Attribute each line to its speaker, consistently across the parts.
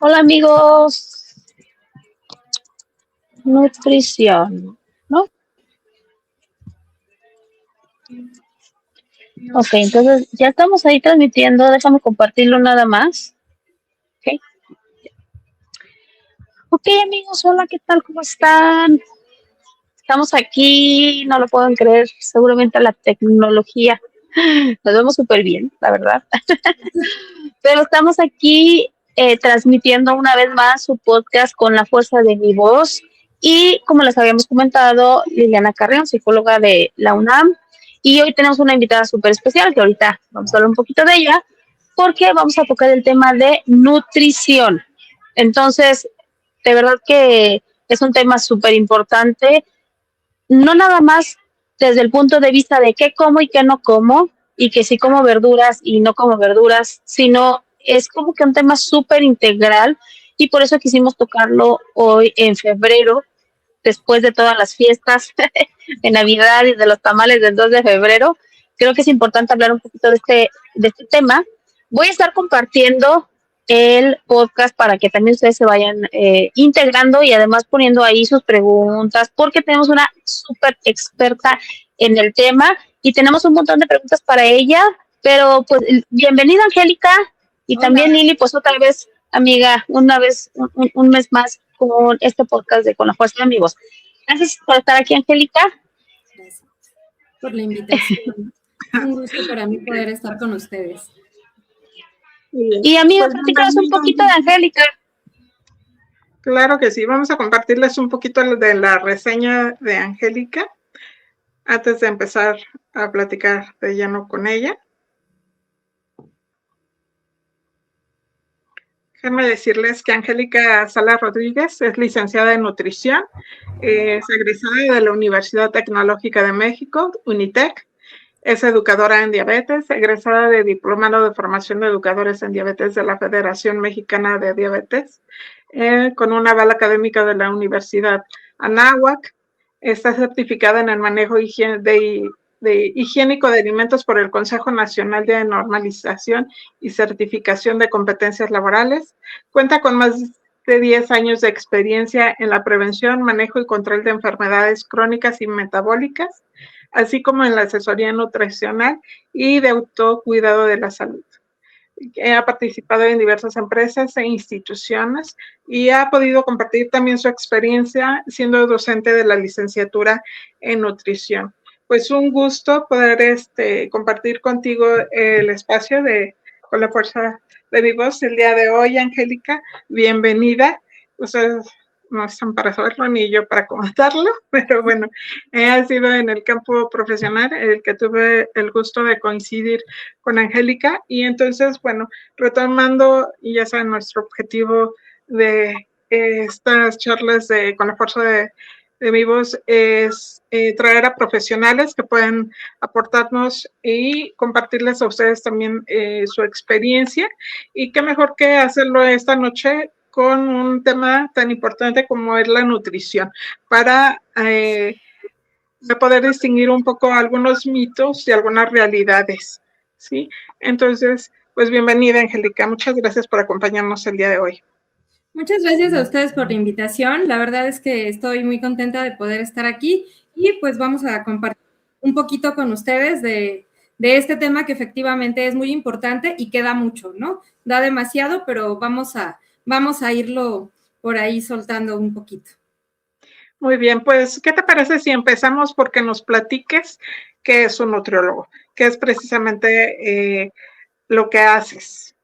Speaker 1: Hola amigos, nutrición, ¿no? Ok, entonces ya estamos ahí transmitiendo, déjame compartirlo nada más. Ok, ok amigos, hola, ¿qué tal? ¿Cómo están? Estamos aquí, no lo pueden creer, seguramente la tecnología. Nos vemos súper bien, la verdad. Pero estamos aquí transmitiendo una vez más su podcast con la fuerza de mi voz. Y como les habíamos comentado, Liliana Carrión, psicóloga de la UNAM. Y hoy tenemos una invitada súper especial, que ahorita vamos a hablar un poquito de ella, porque vamos a tocar el tema de nutrición. Entonces, de verdad que es un tema súper importante, no nada más desde el punto de vista de qué como y qué no como, y que sí como verduras y no como verduras, sino es como que un tema súper integral y por eso quisimos tocarlo hoy en febrero, después de todas las fiestas de Navidad y de los tamales del 2 de febrero. Creo que es importante hablar un poquito de este tema. Voy a estar compartiendo el podcast para que también ustedes se vayan integrando y además poniendo ahí sus preguntas, porque tenemos una súper experta en el tema y tenemos un montón de preguntas para ella. Pero pues bienvenida Angélica y
Speaker 2: Hola.
Speaker 1: También Lili, pues otra vez, amiga, una vez, un mes más con este podcast de Con la Fuerza de Amigos. Gracias por estar aquí, Angélica.
Speaker 2: Gracias por la invitación. Un gusto para mí poder estar con ustedes.
Speaker 1: Y amiga, pues platícanos un poquito de Angélica.
Speaker 3: Claro que sí, vamos a compartirles un poquito de la reseña de Angélica antes de empezar a platicar de lleno con ella. Déjenme decirles que Angélica Sala Rodríguez es licenciada en nutrición, es egresada de la Universidad Tecnológica de México, UNITEC, es educadora en diabetes, egresada de Diplomado de Formación de Educadores en Diabetes de la Federación Mexicana de Diabetes, con una aval académica de la Universidad Anáhuac. Está certificada en el manejo higiénico de alimentos por el Consejo Nacional de Normalización y Certificación de Competencias Laborales. Cuenta con más de 10 años de experiencia en la prevención, manejo y control de enfermedades crónicas y metabólicas, así como en la asesoría nutricional y de autocuidado de la salud. Ha participado en diversas empresas e instituciones y ha podido compartir también su experiencia siendo docente de la licenciatura en nutrición. Pues un gusto poder compartir contigo el espacio Con la Fuerza de mi Voz el día de hoy, Angélica. Bienvenida. Ustedes no están para saberlo ni yo para comentarlo, pero bueno, ha sido en el campo profesional el que tuve el gusto de coincidir con Angélica y entonces, bueno, retomando, y ya saben, nuestro objetivo de estas charlas Con la Fuerza de mi Voz es traer a profesionales que pueden aportarnos y compartirles a ustedes también su experiencia y qué mejor que hacerlo esta noche con un tema tan importante como es la nutrición, para poder distinguir un poco algunos mitos y algunas realidades, ¿sí? Entonces, pues bienvenida, Angélica. Muchas gracias por acompañarnos el día de hoy.
Speaker 2: Muchas gracias a ustedes por la invitación. La verdad es que estoy muy contenta de poder estar aquí y pues vamos a compartir un poquito con ustedes de este tema que efectivamente es muy importante y que da mucho, ¿no? Da demasiado, pero vamos a irlo por ahí soltando un poquito.
Speaker 3: Muy bien, pues, ¿qué te parece si empezamos porque nos platiques qué es un nutriólogo? ¿Qué es precisamente lo que haces?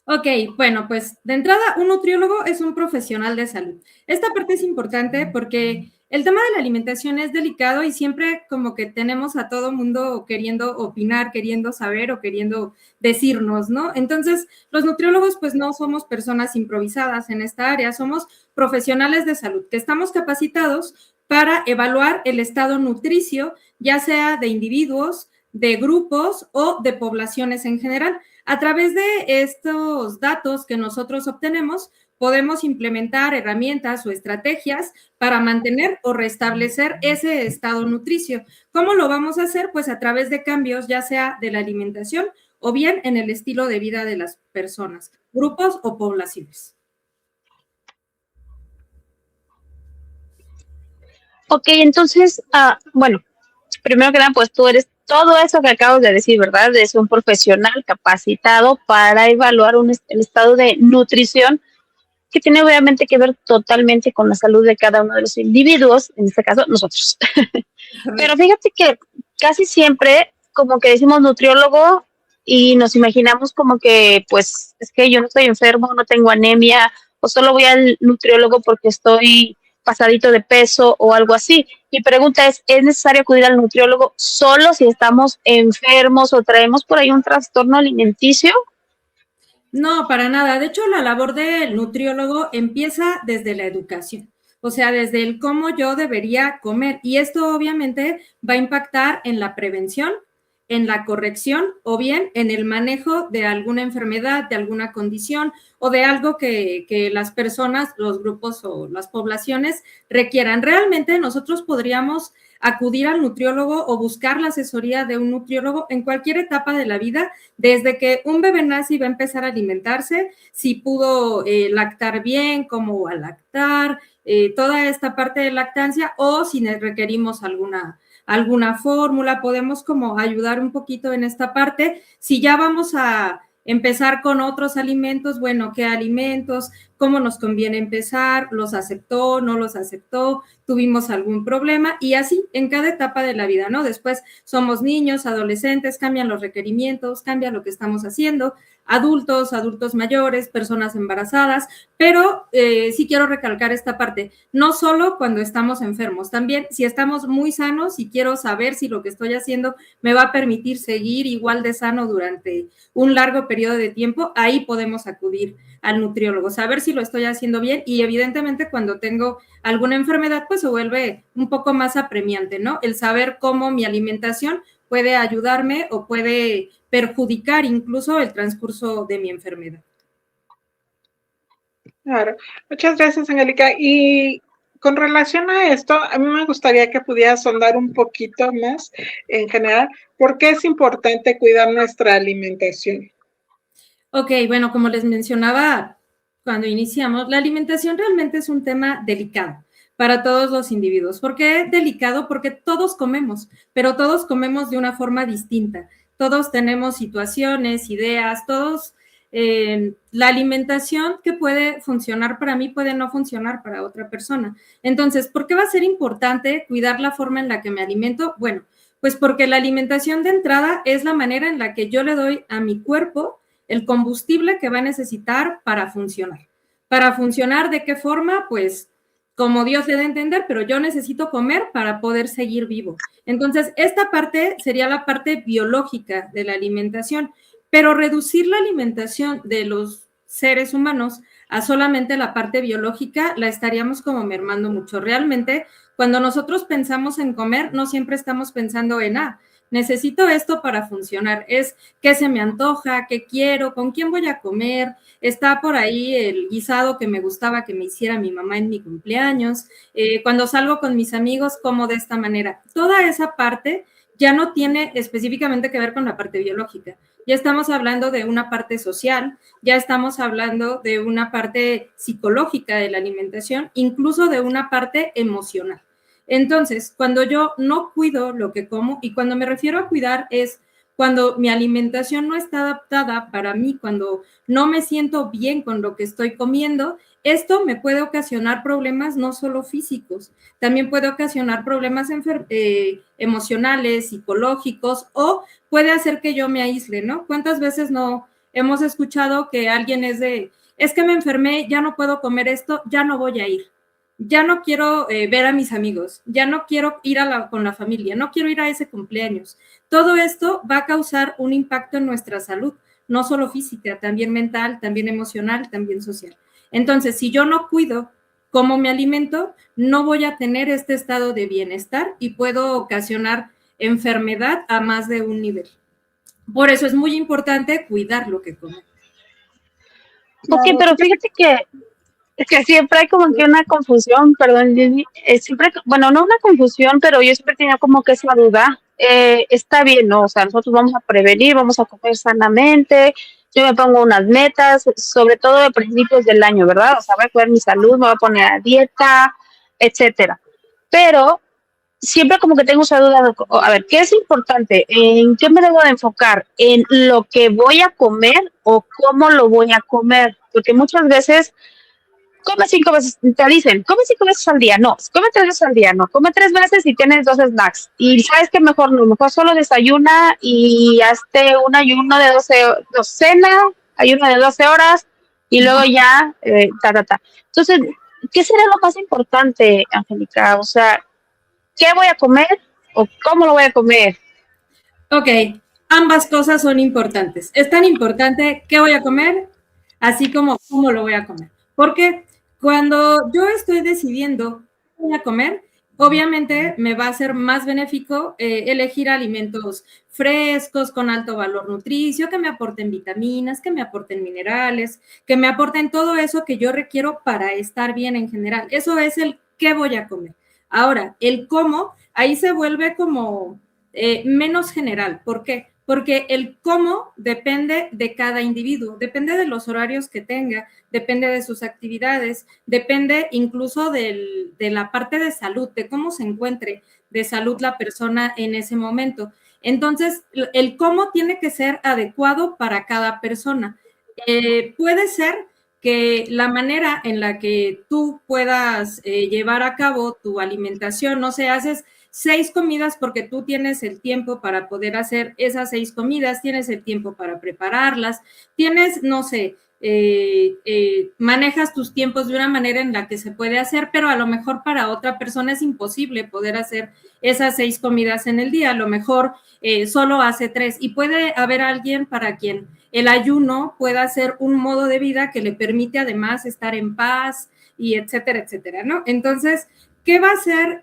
Speaker 2: Ok, bueno, pues de entrada, un nutriólogo es un profesional de salud. Esta parte es importante porque el tema de la alimentación es delicado y siempre como que tenemos a todo mundo queriendo opinar, queriendo saber o queriendo decirnos, ¿no? Entonces, los nutriólogos pues no somos personas improvisadas en esta área, somos profesionales de salud que estamos capacitados para evaluar el estado nutricio, ya sea de individuos, de grupos o de poblaciones en general. A través de estos datos que nosotros obtenemos, podemos implementar herramientas o estrategias para mantener o restablecer ese estado nutricio. ¿Cómo lo vamos a hacer? Pues a través de cambios, ya sea de la alimentación o bien en el estilo de vida de las personas, grupos o poblaciones.
Speaker 1: Ok, entonces, bueno, primero que nada, pues tú eres todo eso que acabas de decir, ¿verdad? Es un profesional capacitado para evaluar el estado de nutrición que tiene obviamente que ver totalmente con la salud de cada uno de los individuos, en este caso nosotros. Pero fíjate que casi siempre como que decimos nutriólogo y nos imaginamos como que pues es que yo no estoy enfermo, no tengo anemia o solo voy al nutriólogo porque estoy pasadito de peso o algo así. Mi pregunta ¿es necesario acudir al nutriólogo solo si estamos enfermos o traemos por ahí un trastorno alimenticio?
Speaker 2: No, para nada. De hecho, la labor del nutriólogo empieza desde la educación, o sea, desde el cómo yo debería comer. Y esto obviamente va a impactar en la prevención, en la corrección o bien en el manejo de alguna enfermedad, de alguna condición o de algo que las personas, los grupos o las poblaciones requieran. Realmente nosotros podríamos acudir al nutriólogo o buscar la asesoría de un nutriólogo en cualquier etapa de la vida, desde que un bebé nace y va a empezar a alimentarse, si pudo lactar bien, cómo va a lactar, toda esta parte de lactancia, o si requerimos alguna fórmula, podemos como ayudar un poquito en esta parte. Si ya vamos a empezar con otros alimentos, bueno, ¿qué alimentos? ¿Cómo nos conviene empezar? ¿Los aceptó? ¿No los aceptó? ¿Tuvimos algún problema? Y así en cada etapa de la vida, ¿no? Después somos niños, adolescentes, cambian los requerimientos, cambia lo que estamos haciendo, adultos mayores, personas embarazadas, pero sí quiero recalcar esta parte, no solo cuando estamos enfermos, también si estamos muy sanos y quiero saber si lo que estoy haciendo me va a permitir seguir igual de sano durante un largo periodo de tiempo, ahí podemos acudir al nutriólogo, saber si lo estoy haciendo bien y evidentemente cuando tengo alguna enfermedad pues se vuelve un poco más apremiante, ¿no? El saber cómo mi alimentación puede ayudarme o puede perjudicar incluso el transcurso de mi enfermedad.
Speaker 3: Claro, muchas gracias, Angélica. Y con relación a esto, a mí me gustaría que pudieras sondar un poquito más en general, ¿por qué es importante cuidar nuestra alimentación?
Speaker 2: Ok, bueno, como les mencionaba cuando iniciamos, la alimentación realmente es un tema delicado para todos los individuos. ¿Por qué delicado? Porque todos comemos, pero todos comemos de una forma distinta. Todos tenemos situaciones, ideas, todos, la alimentación que puede funcionar para mí puede no funcionar para otra persona. Entonces, ¿por qué va a ser importante cuidar la forma en la que me alimento? Bueno, pues porque la alimentación de entrada es la manera en la que yo le doy a mi cuerpo el combustible que va a necesitar para funcionar. ¿Para funcionar de qué forma? Pues como Dios le da a entender, pero yo necesito comer para poder seguir vivo. Entonces, esta parte sería la parte biológica de la alimentación, pero reducir la alimentación de los seres humanos a solamente la parte biológica, la estaríamos como mermando mucho. Realmente, cuando nosotros pensamos en comer, no siempre estamos pensando en, necesito esto para funcionar, es qué se me antoja, qué quiero, con quién voy a comer, está por ahí el guisado que me gustaba que me hiciera mi mamá en mi cumpleaños, cuando salgo con mis amigos, como de esta manera. Toda esa parte ya no tiene específicamente que ver con la parte biológica, ya estamos hablando de una parte social, ya estamos hablando de una parte psicológica de la alimentación, incluso de una parte emocional. Entonces, cuando yo no cuido lo que como, y cuando me refiero a cuidar es cuando mi alimentación no está adaptada para mí, cuando no me siento bien con lo que estoy comiendo, esto me puede ocasionar problemas no solo físicos, también puede ocasionar problemas emocionales, psicológicos, o puede hacer que yo me aísle, ¿no? ¿Cuántas veces no hemos escuchado que alguien es que me enfermé, ya no puedo comer esto, ya no voy a ir? Ya no quiero ver a mis amigos, ya no quiero ir con la familia, no quiero ir a ese cumpleaños. Todo esto va a causar un impacto en nuestra salud, no solo física, también mental, también emocional, también social. Entonces, si yo no cuido cómo me alimento, no voy a tener este estado de bienestar y puedo ocasionar enfermedad a más de un nivel. Por eso es muy importante cuidar lo que comemos.
Speaker 1: Ok, pero fíjate que siempre hay como que una confusión, perdón, Jenny, siempre, bueno, no una confusión, pero yo siempre tenía como que esa duda, está bien, ¿no? O sea, nosotros vamos a prevenir, vamos a comer sanamente, yo me pongo unas metas, sobre todo a principios del año, ¿verdad? O sea, voy a cuidar mi salud, me voy a poner a dieta, etcétera. Pero siempre como que tengo esa duda, de, a ver, ¿qué es importante? ¿En qué me debo de enfocar? ¿En lo que voy a comer o cómo lo voy a comer? Porque muchas veces come 5 veces, te dicen, come 5 veces al día, no, come 3 veces al día, no, come 3 veces y tienes 2 snacks. Y sabes que mejor no, mejor solo desayuna y hazte un ayuno de 12 cena, ayuno de 12 horas y luego ya, ta. Entonces, ¿qué será lo más importante, Angélica? O sea, ¿qué voy a comer o cómo lo voy a comer?
Speaker 2: Ok, ambas cosas son importantes. Es tan importante qué voy a comer, así como cómo lo voy a comer. Porque cuando yo estoy decidiendo qué voy a comer, obviamente me va a ser más benéfico elegir alimentos frescos, con alto valor nutricio, que me aporten vitaminas, que me aporten minerales, que me aporten todo eso que yo requiero para estar bien en general. Eso es el qué voy a comer. Ahora, el cómo, ahí se vuelve como menos general. ¿Por qué? Porque el cómo depende de cada individuo, depende de los horarios que tenga, depende de sus actividades, depende incluso de la parte de salud, de cómo se encuentre de salud la persona en ese momento. Entonces, el cómo tiene que ser adecuado para cada persona. Puede ser que la manera en la que tú puedas llevar a cabo tu alimentación, no sé, haces 6 comidas porque tú tienes el tiempo para poder hacer esas 6 comidas, tienes el tiempo para prepararlas, tienes, no sé, manejas tus tiempos de una manera en la que se puede hacer, pero a lo mejor para otra persona es imposible poder hacer esas 6 comidas en el día, a lo mejor solo hace 3 y puede haber alguien para quien el ayuno pueda ser un modo de vida que le permite además estar en paz y etcétera, etcétera, ¿no? Entonces, ¿qué va a ser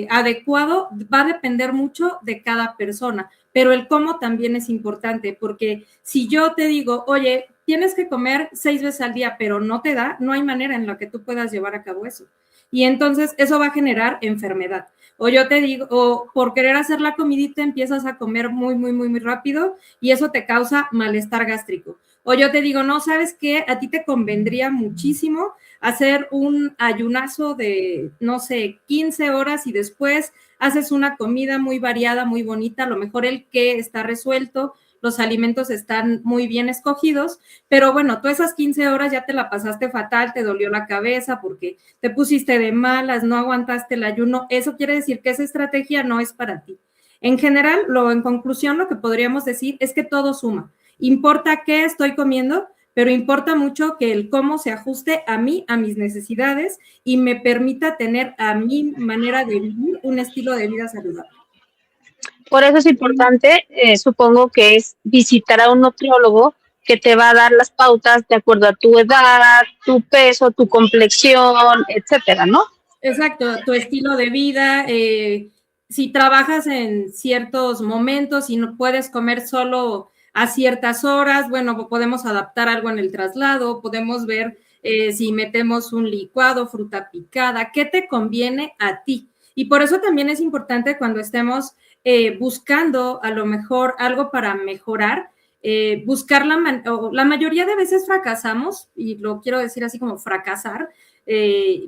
Speaker 2: adecuado? Va a depender mucho de cada persona, pero el cómo también es importante, porque si yo te digo, oye, tienes que comer 6 veces al día, pero no te da, no hay manera en la que tú puedas llevar a cabo eso. Y entonces eso va a generar enfermedad. O yo te digo, o por querer hacer la comidita empiezas a comer muy rápido y eso te causa malestar gástrico. O yo te digo, no, ¿sabes qué? A ti te convendría muchísimo hacer un ayunazo de, no sé, 15 horas y después haces una comida muy variada, muy bonita, a lo mejor el qué está resuelto, los alimentos están muy bien escogidos, pero bueno, tú esas 15 horas ya te la pasaste fatal, te dolió la cabeza porque te pusiste de malas, no aguantaste el ayuno, eso quiere decir que esa estrategia no es para ti. En general, en conclusión, lo que podríamos decir es que todo suma. Importa qué estoy comiendo, pero importa mucho que el cómo se ajuste a mí, a mis necesidades y me permita tener a mi manera de vivir un estilo de vida saludable.
Speaker 1: Por eso es importante, supongo que es visitar a un nutriólogo que te va a dar las pautas de acuerdo a tu edad, tu peso, tu complexión, etcétera, ¿no?
Speaker 2: Exacto, tu estilo de vida, si trabajas en ciertos momentos y no puedes comer solo a ciertas horas, bueno, podemos adaptar algo en el traslado, podemos ver si metemos un licuado, fruta picada, ¿qué te conviene a ti? Y por eso también es importante cuando estemos buscando a lo mejor algo para mejorar, buscar la mayoría de veces fracasamos, y lo quiero decir así como fracasar,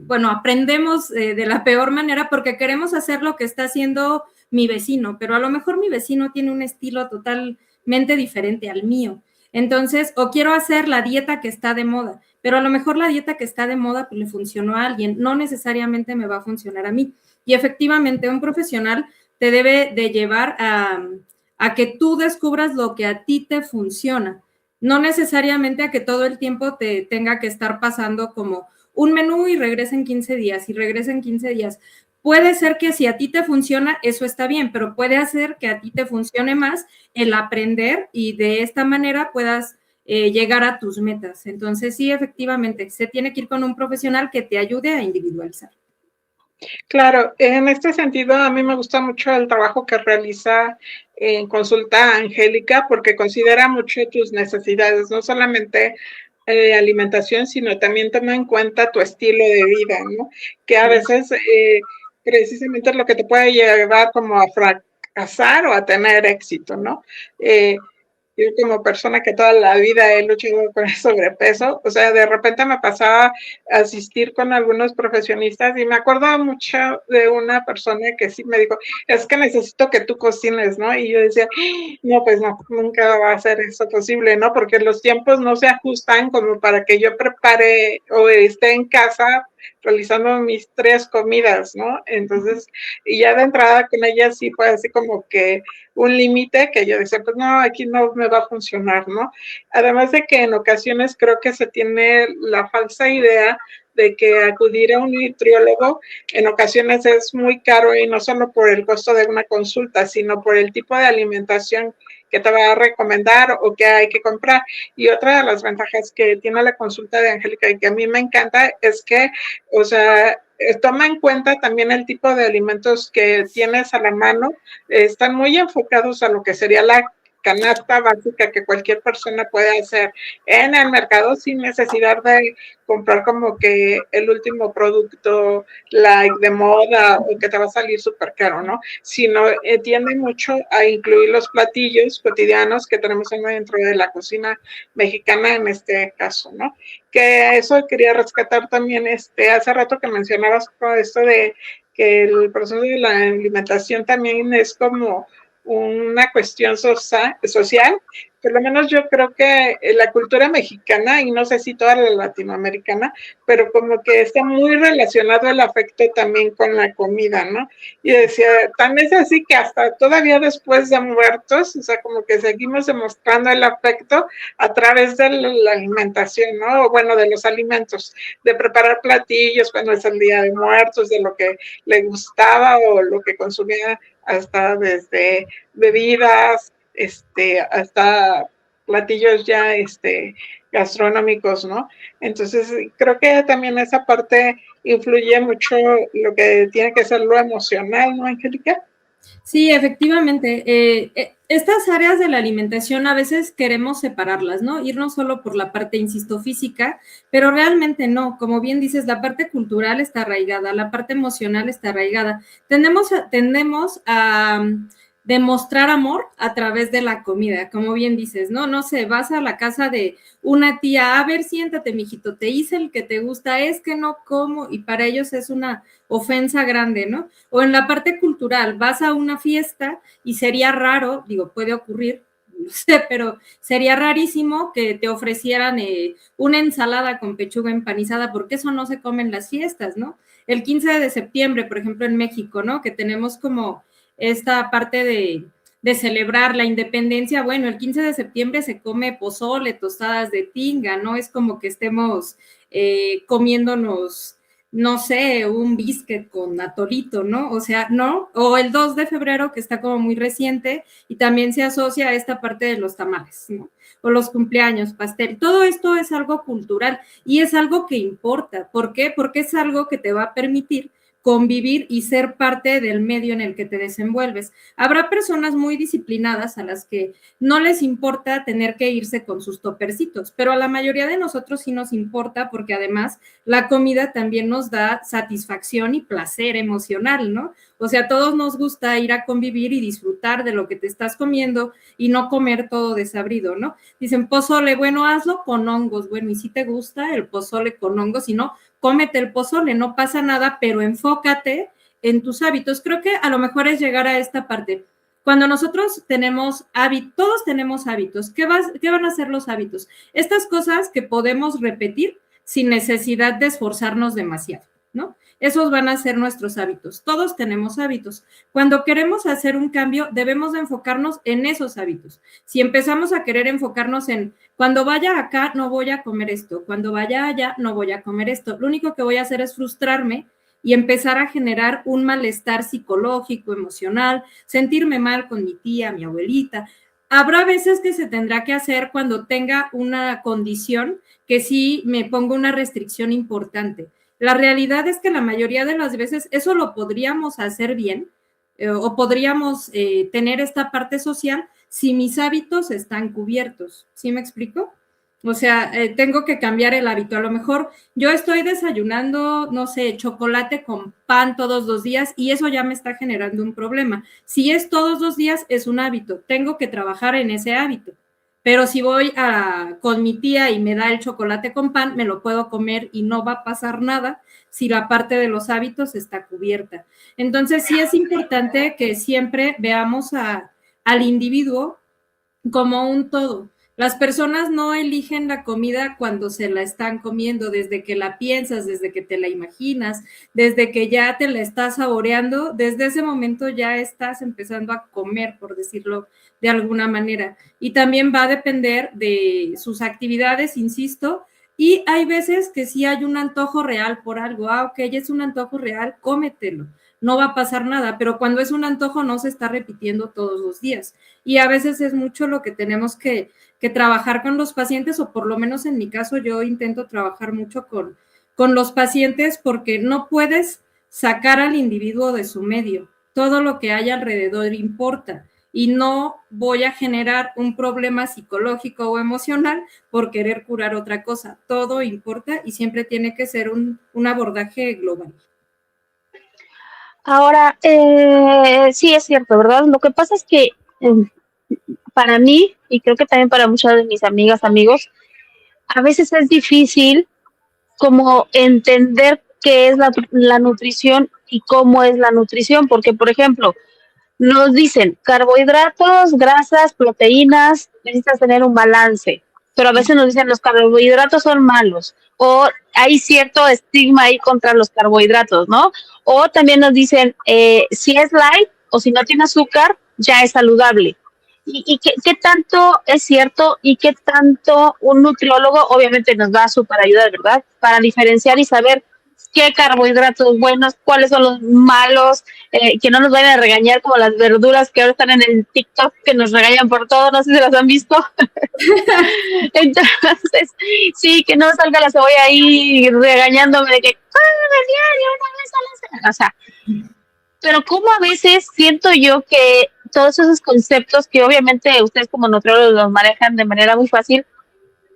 Speaker 2: bueno, aprendemos de la peor manera porque queremos hacer lo que está haciendo mi vecino, pero a lo mejor mi vecino tiene un estilo totalmente diferente al mío. Entonces, o quiero hacer la dieta que está de moda, pero a lo mejor la dieta que está de moda pues, le funcionó a alguien, no necesariamente me va a funcionar a mí. Y efectivamente, un profesional te debe de llevar a que tú descubras lo que a ti te funciona, no necesariamente a que todo el tiempo te tenga que estar pasando como un menú y regresa en 15 días y regresa en 15 días. Puede ser que si a ti te funciona, eso está bien, pero puede hacer que a ti te funcione más el aprender y de esta manera puedas llegar a tus metas. Entonces, sí, efectivamente, se tiene que ir con un profesional que te ayude a individualizar.
Speaker 3: Claro, en este sentido, a mí me gusta mucho el trabajo que realiza en consulta Angélica porque considera mucho tus necesidades, no solamente alimentación, sino también toma en cuenta tu estilo de vida, ¿no? Que a veces precisamente es lo que te puede llevar como fracasar o a tener éxito, ¿no? Yo como persona que toda la vida he luchado con el sobrepeso, o sea, de repente me pasaba a asistir con algunos profesionistas y me acuerdo mucho de una persona que sí me dijo, es que necesito que tú cocines, ¿no? Y yo decía, no, pues no, nunca va a ser eso posible, ¿no? Porque los tiempos no se ajustan como para que yo prepare o esté en casa realizando mis 3 comidas, ¿no? Entonces, y ya de entrada con ella sí fue así como que un límite que yo decía, pues no, aquí no me va a funcionar, ¿no? Además de que en ocasiones creo que se tiene la falsa idea de que acudir a un nutriólogo en ocasiones es muy caro y no solo por el costo de una consulta, sino por el tipo de alimentación que te va a recomendar o que hay que comprar. Y otra de las ventajas que tiene la consulta de Angélica y que a mí me encanta es que, o sea, toma en cuenta también el tipo de alimentos que tienes a la mano, están muy enfocados a lo que sería la canasta básica que cualquier persona puede hacer en el mercado sin necesidad de comprar como que el último producto like de moda o que te va a salir súper caro, ¿no? Sino tiende mucho a incluir los platillos cotidianos que tenemos dentro de la cocina mexicana en este caso, ¿no? Que eso quería rescatar también hace rato que mencionabas todo esto de que el proceso de la alimentación también es como una cuestión social, por lo menos yo creo que la cultura mexicana, y no sé si toda la latinoamericana, pero como que está muy relacionado el afecto también con la comida, ¿no? Y decía, tan es así que hasta todavía después de muertos, o sea, como que seguimos demostrando el afecto a través de la alimentación, ¿no? O bueno, de los alimentos, de preparar platillos cuando es el Día de Muertos, de lo que le gustaba o lo que consumía hasta desde bebidas, hasta platillos ya gastronómicos, ¿no? Entonces, creo que también esa parte influye mucho lo que tiene que ser lo emocional, ¿no, Angélica?
Speaker 2: Sí, efectivamente. Estas áreas de la alimentación a veces queremos separarlas, ¿no? Irnos solo por la parte, insisto, física, pero realmente no. Como bien dices, la parte cultural está arraigada, la parte emocional está arraigada. Tendemos a demostrar amor a través de la comida, como bien dices, ¿no? No sé, vas a la casa de una tía, a ver, siéntate, mijito, te hice el que te gusta, es que no como, y para ellos es una ofensa grande, ¿no? O en la parte cultural, vas a una fiesta y sería raro, digo, puede ocurrir, no sé, pero sería rarísimo que te ofrecieran una ensalada con pechuga empanizada, porque eso no se come en las fiestas, ¿no? El 15 de septiembre, por ejemplo, en México, ¿no? Que tenemos como esta parte de celebrar la independencia, bueno, el 15 de septiembre se come pozole, tostadas de tinga, ¿no? Es como que estemos comiéndonos, no sé, un biscuit con atolito, ¿no? O sea, ¿no? O el 2 de febrero, que está como muy reciente, y también se asocia a esta parte de los tamales, ¿no? O los cumpleaños, pastel. Todo esto es algo cultural y es algo que importa. ¿Por qué? Porque es algo que te va a permitir convivir y ser parte del medio en el que te desenvuelves. Habrá personas muy disciplinadas a las que no les importa tener que irse con sus topercitos, pero a la mayoría de nosotros sí nos importa porque además la comida también nos da satisfacción y placer emocional, ¿no? O sea, a todos nos gusta ir a convivir y disfrutar de lo que te estás comiendo y no comer todo desabrido, ¿no? Dicen pozole, bueno, hazlo con hongos, bueno, y si te gusta el pozole con hongos, si no, cómete el pozole, no pasa nada, pero enfócate en tus hábitos. Creo que a lo mejor es llegar a esta parte. Cuando nosotros tenemos hábitos, todos tenemos hábitos. ¿Qué van a ser los hábitos? Estas cosas que podemos repetir sin necesidad de esforzarnos demasiado, ¿no? Esos van a ser nuestros hábitos. Todos tenemos hábitos. Cuando queremos hacer un cambio, debemos de enfocarnos en esos hábitos. Si empezamos a querer enfocarnos en cuando vaya acá, no voy a comer esto. Cuando vaya allá, no voy a comer esto. Lo único que voy a hacer es frustrarme y empezar a generar un malestar psicológico, emocional, sentirme mal con mi tía, mi abuelita. Habrá veces que se tendrá que hacer cuando tenga una condición que sí me ponga una restricción importante. La realidad es que la mayoría de las veces eso lo podríamos hacer bien o podríamos tener esta parte social si mis hábitos están cubiertos. ¿Sí me explico? O sea, tengo que cambiar el hábito. A lo mejor yo estoy desayunando, no sé, chocolate con pan todos los días y eso ya me está generando un problema. Si es todos los días, es un hábito. Tengo que trabajar en ese hábito. Pero si voy con mi tía y me da el chocolate con pan, me lo puedo comer y no va a pasar nada si la parte de los hábitos está cubierta. Entonces, sí es importante que siempre veamos al individuo como un todo. Las personas no eligen la comida cuando se la están comiendo, desde que la piensas, desde que te la imaginas, desde que ya te la estás saboreando, desde ese momento ya estás empezando a comer, por decirlo de alguna manera. Y también va a depender de sus actividades, insisto, y hay veces que sí hay un antojo real por algo. Ok, es un antojo real, cómetelo. No va a pasar nada, pero cuando es un antojo no se está repitiendo todos los días. Y a veces es mucho lo que tenemos que trabajar con los pacientes, o por lo menos en mi caso yo intento trabajar mucho con los pacientes, porque no puedes sacar al individuo de su medio. Todo lo que hay alrededor importa y no voy a generar un problema psicológico o emocional por querer curar otra cosa. Todo importa y siempre tiene que ser un abordaje global.
Speaker 1: Ahora, sí es cierto, ¿verdad? Lo que pasa es que para mí, y creo que también para muchas de mis amigas, amigos, a veces es difícil como entender qué es la nutrición y cómo es la nutrición, porque, por ejemplo, nos dicen carbohidratos, grasas, proteínas, necesitas tener un balance, pero a veces nos dicen los carbohidratos son malos o hay cierto estigma ahí contra los carbohidratos, ¿no? O también nos dicen si es light o si no tiene azúcar, ya es saludable. ¿Y qué tanto es cierto y qué tanto un nutriólogo obviamente nos va a super ayudar, ¿verdad? Para diferenciar y saber qué carbohidratos buenos, cuáles son los malos, que no nos vayan a regañar como las verduras que ahora están en el TikTok, que nos regañan por todo, no sé si las han visto. Entonces, sí, que no salga la cebolla ahí regañándome de que, diario, una vez a la semana. O sea, pero como a veces siento yo que todos esos conceptos que obviamente ustedes como nutriólogos los manejan de manera muy fácil,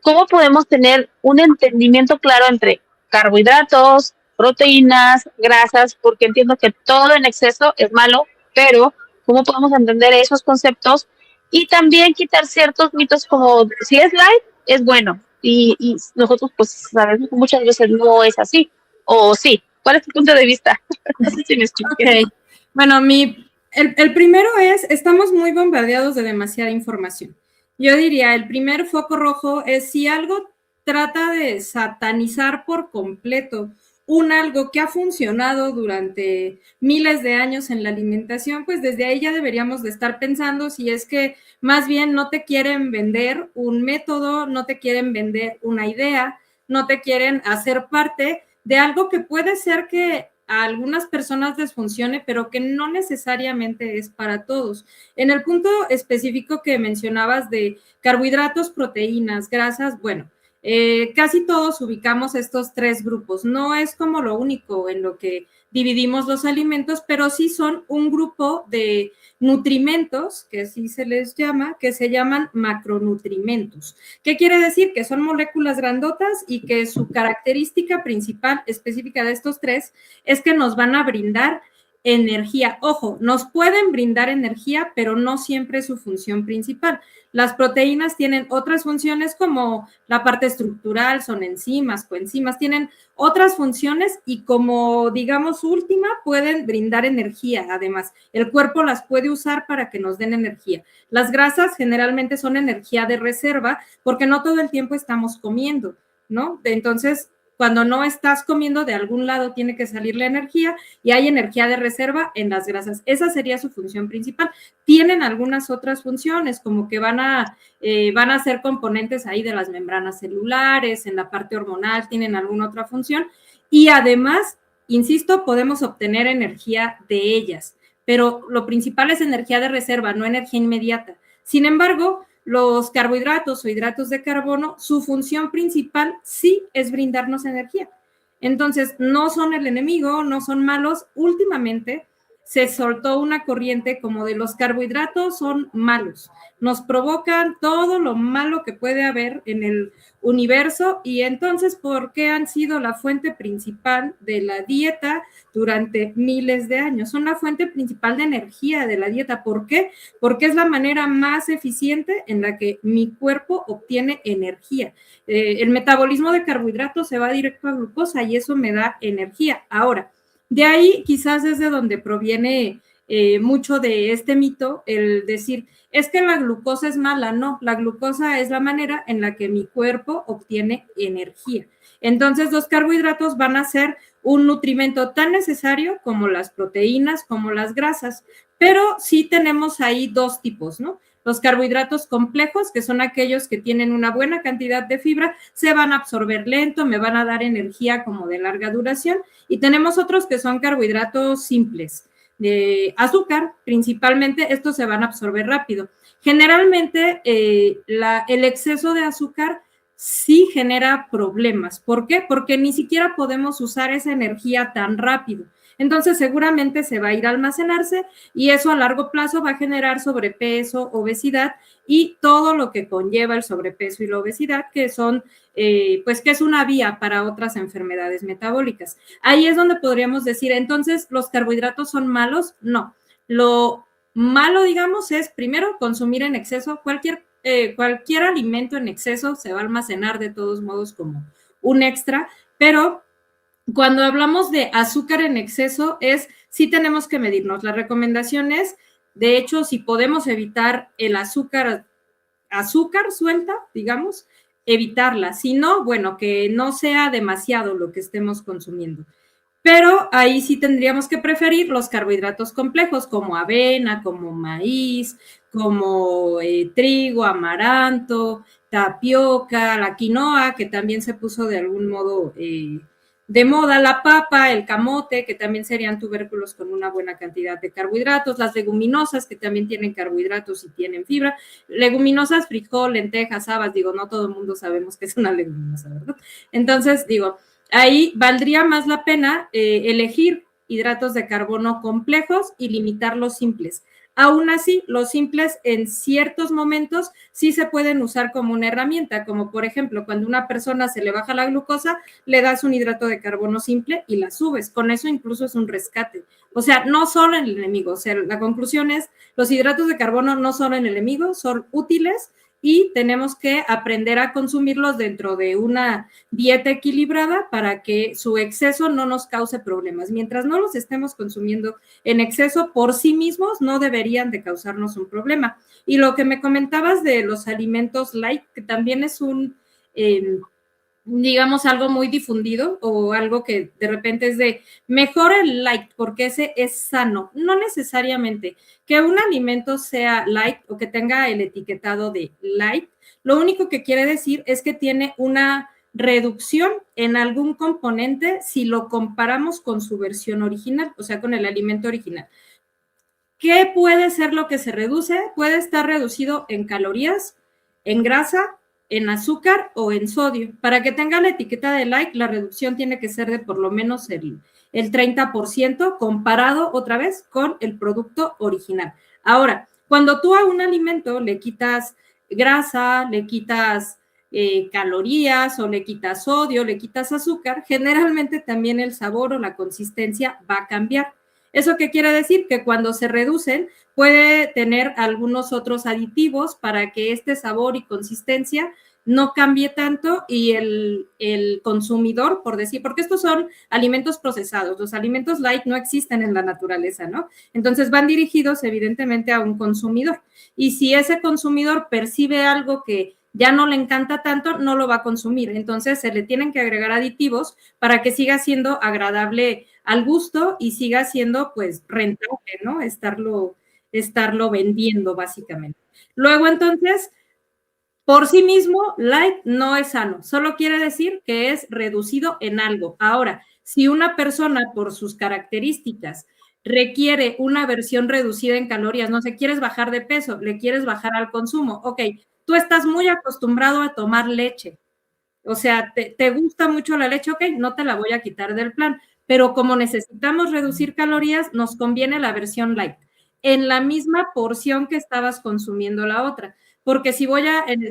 Speaker 1: ¿cómo podemos tener un entendimiento claro entre carbohidratos, proteínas, grasas? Porque entiendo que todo en exceso es malo, pero ¿cómo podemos entender esos conceptos? Y también quitar ciertos mitos como si es light, es bueno. Y nosotros pues sabemos que muchas veces no es así. O sí. ¿Cuál es tu punto de vista? No sé si me expliqué.
Speaker 2: Okay. Bueno, el primero estamos muy bombardeados de demasiada información. Yo diría, el primer foco rojo es si algo trata de satanizar por completo algo que ha funcionado durante miles de años en la alimentación, pues desde ahí ya deberíamos de estar pensando si es que más bien no te quieren vender un método, no te quieren vender una idea, no te quieren hacer parte de algo que puede ser que a algunas personas les funcione, pero que no necesariamente es para todos. En el punto específico que mencionabas de carbohidratos, proteínas, grasas, bueno, casi todos ubicamos estos tres grupos. No es como lo único en lo que dividimos los alimentos, pero sí son un grupo de nutrimentos, que así se les llama, que se llaman macronutrimentos. ¿Qué quiere decir? Que son moléculas grandotas y que su característica principal específica de estos tres es que nos van a brindar energía. Ojo, nos pueden brindar energía, pero no siempre es su función principal. Las proteínas tienen otras funciones como la parte estructural, son enzimas, coenzimas, tienen otras funciones y como digamos última pueden brindar energía. Además, el cuerpo las puede usar para que nos den energía. Las grasas generalmente son energía de reserva porque no todo el tiempo estamos comiendo, ¿no? Entonces, cuando no estás comiendo, de algún lado tiene que salir la energía y hay energía de reserva en las grasas. Esa sería su función principal. Tienen algunas otras funciones, como que van a ser componentes ahí de las membranas celulares, en la parte hormonal, tienen alguna otra función. Y además, insisto, podemos obtener energía de ellas, pero lo principal es energía de reserva, no energía inmediata. Sin embargo, los carbohidratos o hidratos de carbono, su función principal sí es brindarnos energía. Entonces, no son el enemigo, no son malos. Últimamente, se soltó una corriente como de los carbohidratos son malos, nos provocan todo lo malo que puede haber en el universo y entonces, ¿por qué han sido la fuente principal de la dieta durante miles de años? Son la fuente principal de energía de la dieta. ¿Por qué? Porque es la manera más eficiente en la que mi cuerpo obtiene energía. El metabolismo de carbohidratos se va directo a glucosa y eso me da energía. Ahora, de ahí quizás es de donde proviene mucho de este mito, el decir, es que la glucosa es mala. No, la glucosa es la manera en la que mi cuerpo obtiene energía. Entonces, los carbohidratos van a ser un nutrimento tan necesario como las proteínas, como las grasas, pero sí tenemos ahí dos tipos, ¿no? Los carbohidratos complejos, que son aquellos que tienen una buena cantidad de fibra, se van a absorber lento, me van a dar energía como de larga duración, y tenemos otros que son carbohidratos simples, de azúcar principalmente, estos se van a absorber rápido. Generalmente el exceso de azúcar sí genera problemas. ¿Por qué? Porque ni siquiera podemos usar esa energía tan rápido. Entonces seguramente se va a ir a almacenarse y eso a largo plazo va a generar sobrepeso, obesidad y todo lo que conlleva el sobrepeso y la obesidad, que son, pues que es una vía para otras enfermedades metabólicas. Ahí es donde podríamos decir, entonces, ¿los carbohidratos son malos? No. Lo malo, digamos, es primero consumir en exceso. Cualquier alimento en exceso se va a almacenar de todos modos como un extra, pero cuando hablamos de azúcar en exceso sí tenemos que medirnos. La recomendación es, de hecho, si podemos evitar el azúcar suelta, digamos, evitarla. Si no, bueno, que no sea demasiado lo que estemos consumiendo. Pero ahí sí tendríamos que preferir los carbohidratos complejos como avena, como maíz, como trigo, amaranto, tapioca, la quinoa, que también se puso de algún modo de moda, la papa, el camote, que también serían tubérculos con una buena cantidad de carbohidratos, las leguminosas, que también tienen carbohidratos y tienen fibra, leguminosas, frijol, lentejas, habas, digo, no todo el mundo sabemos que es una leguminosa, ¿verdad? Entonces, digo, ahí valdría más la pena elegir hidratos de carbono complejos y limitar los simples. Aún así, los simples en ciertos momentos sí se pueden usar como una herramienta, como por ejemplo, cuando a una persona se le baja la glucosa, le das un hidrato de carbono simple y la subes. Con eso incluso es un rescate. O sea, no son el enemigo. O sea, la conclusión es, los hidratos de carbono no son el enemigo, son útiles y tenemos que aprender a consumirlos dentro de una dieta equilibrada para que su exceso no nos cause problemas. Mientras no los estemos consumiendo en exceso por sí mismos, no deberían de causarnos un problema. Y lo que me comentabas de los alimentos light, que también es digamos, algo muy difundido o algo que de repente es de mejor el light porque ese es sano. No necesariamente que un alimento sea light o que tenga el etiquetado de light, lo único que quiere decir es que tiene una reducción en algún componente si lo comparamos con su versión original, o sea, con el alimento original. ¿Qué puede ser lo que se reduce? Puede estar reducido en calorías, en grasa, en azúcar o en sodio. Para que tenga la etiqueta de light, la reducción tiene que ser de por lo menos el 30% comparado otra vez con el producto original. Ahora, cuando tú a un alimento le quitas grasa, le quitas calorías o le quitas sodio, le quitas azúcar, generalmente también el sabor o la consistencia va a cambiar. ¿Eso qué quiere decir? Que cuando se reducen puede tener algunos otros aditivos para que este sabor y consistencia no cambie tanto y el consumidor, por decir, porque estos son alimentos procesados, los alimentos light no existen en la naturaleza, ¿no? Entonces van dirigidos evidentemente a un consumidor y si ese consumidor percibe algo que ya no le encanta tanto, no lo va a consumir. Entonces se le tienen que agregar aditivos para que siga siendo agradable al gusto y siga siendo pues rentable, ¿no? Estarlo vendiendo básicamente. Luego entonces, por sí mismo, light no es sano, solo quiere decir que es reducido en algo. Ahora, si una persona por sus características requiere una versión reducida en calorías, no sé, quieres bajar de peso, le quieres bajar al consumo, ok, tú estás muy acostumbrado a tomar leche, o sea, te gusta mucho la leche, ok, no te la voy a quitar del plan, pero como necesitamos reducir calorías, nos conviene la versión light, en la misma porción que estabas consumiendo la otra. Porque si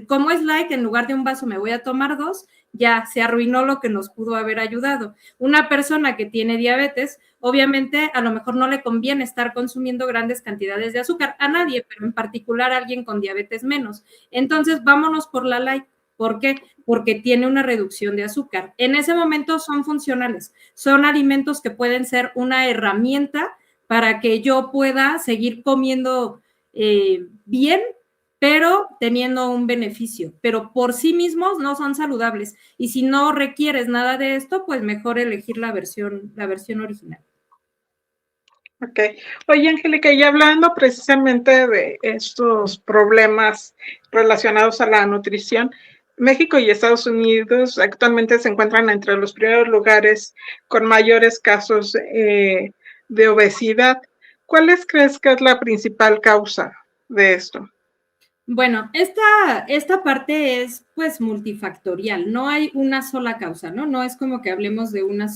Speaker 2: como es light, en lugar de un vaso me voy a tomar 2, ya se arruinó lo que nos pudo haber ayudado. Una persona que tiene diabetes, obviamente a lo mejor no le conviene estar consumiendo grandes cantidades de azúcar, a nadie, pero en particular a alguien con diabetes menos. Entonces, vámonos por la light. ¿Por qué? Porque tiene una reducción de azúcar. En ese momento son funcionales, son alimentos que pueden ser una herramienta para que yo pueda seguir comiendo bien, pero teniendo un beneficio, pero por sí mismos no son saludables. Y si no requieres nada de esto, pues mejor elegir la versión original.
Speaker 3: Ok. Oye, Angélica, y hablando precisamente de estos problemas relacionados a la nutrición, México y Estados Unidos actualmente se encuentran entre los primeros lugares con mayores casos de obesidad. ¿Cuáles crees que es la principal causa de esto?
Speaker 2: Bueno, esta parte es pues multifactorial, no hay una sola causa, ¿no? No es como que hablemos de una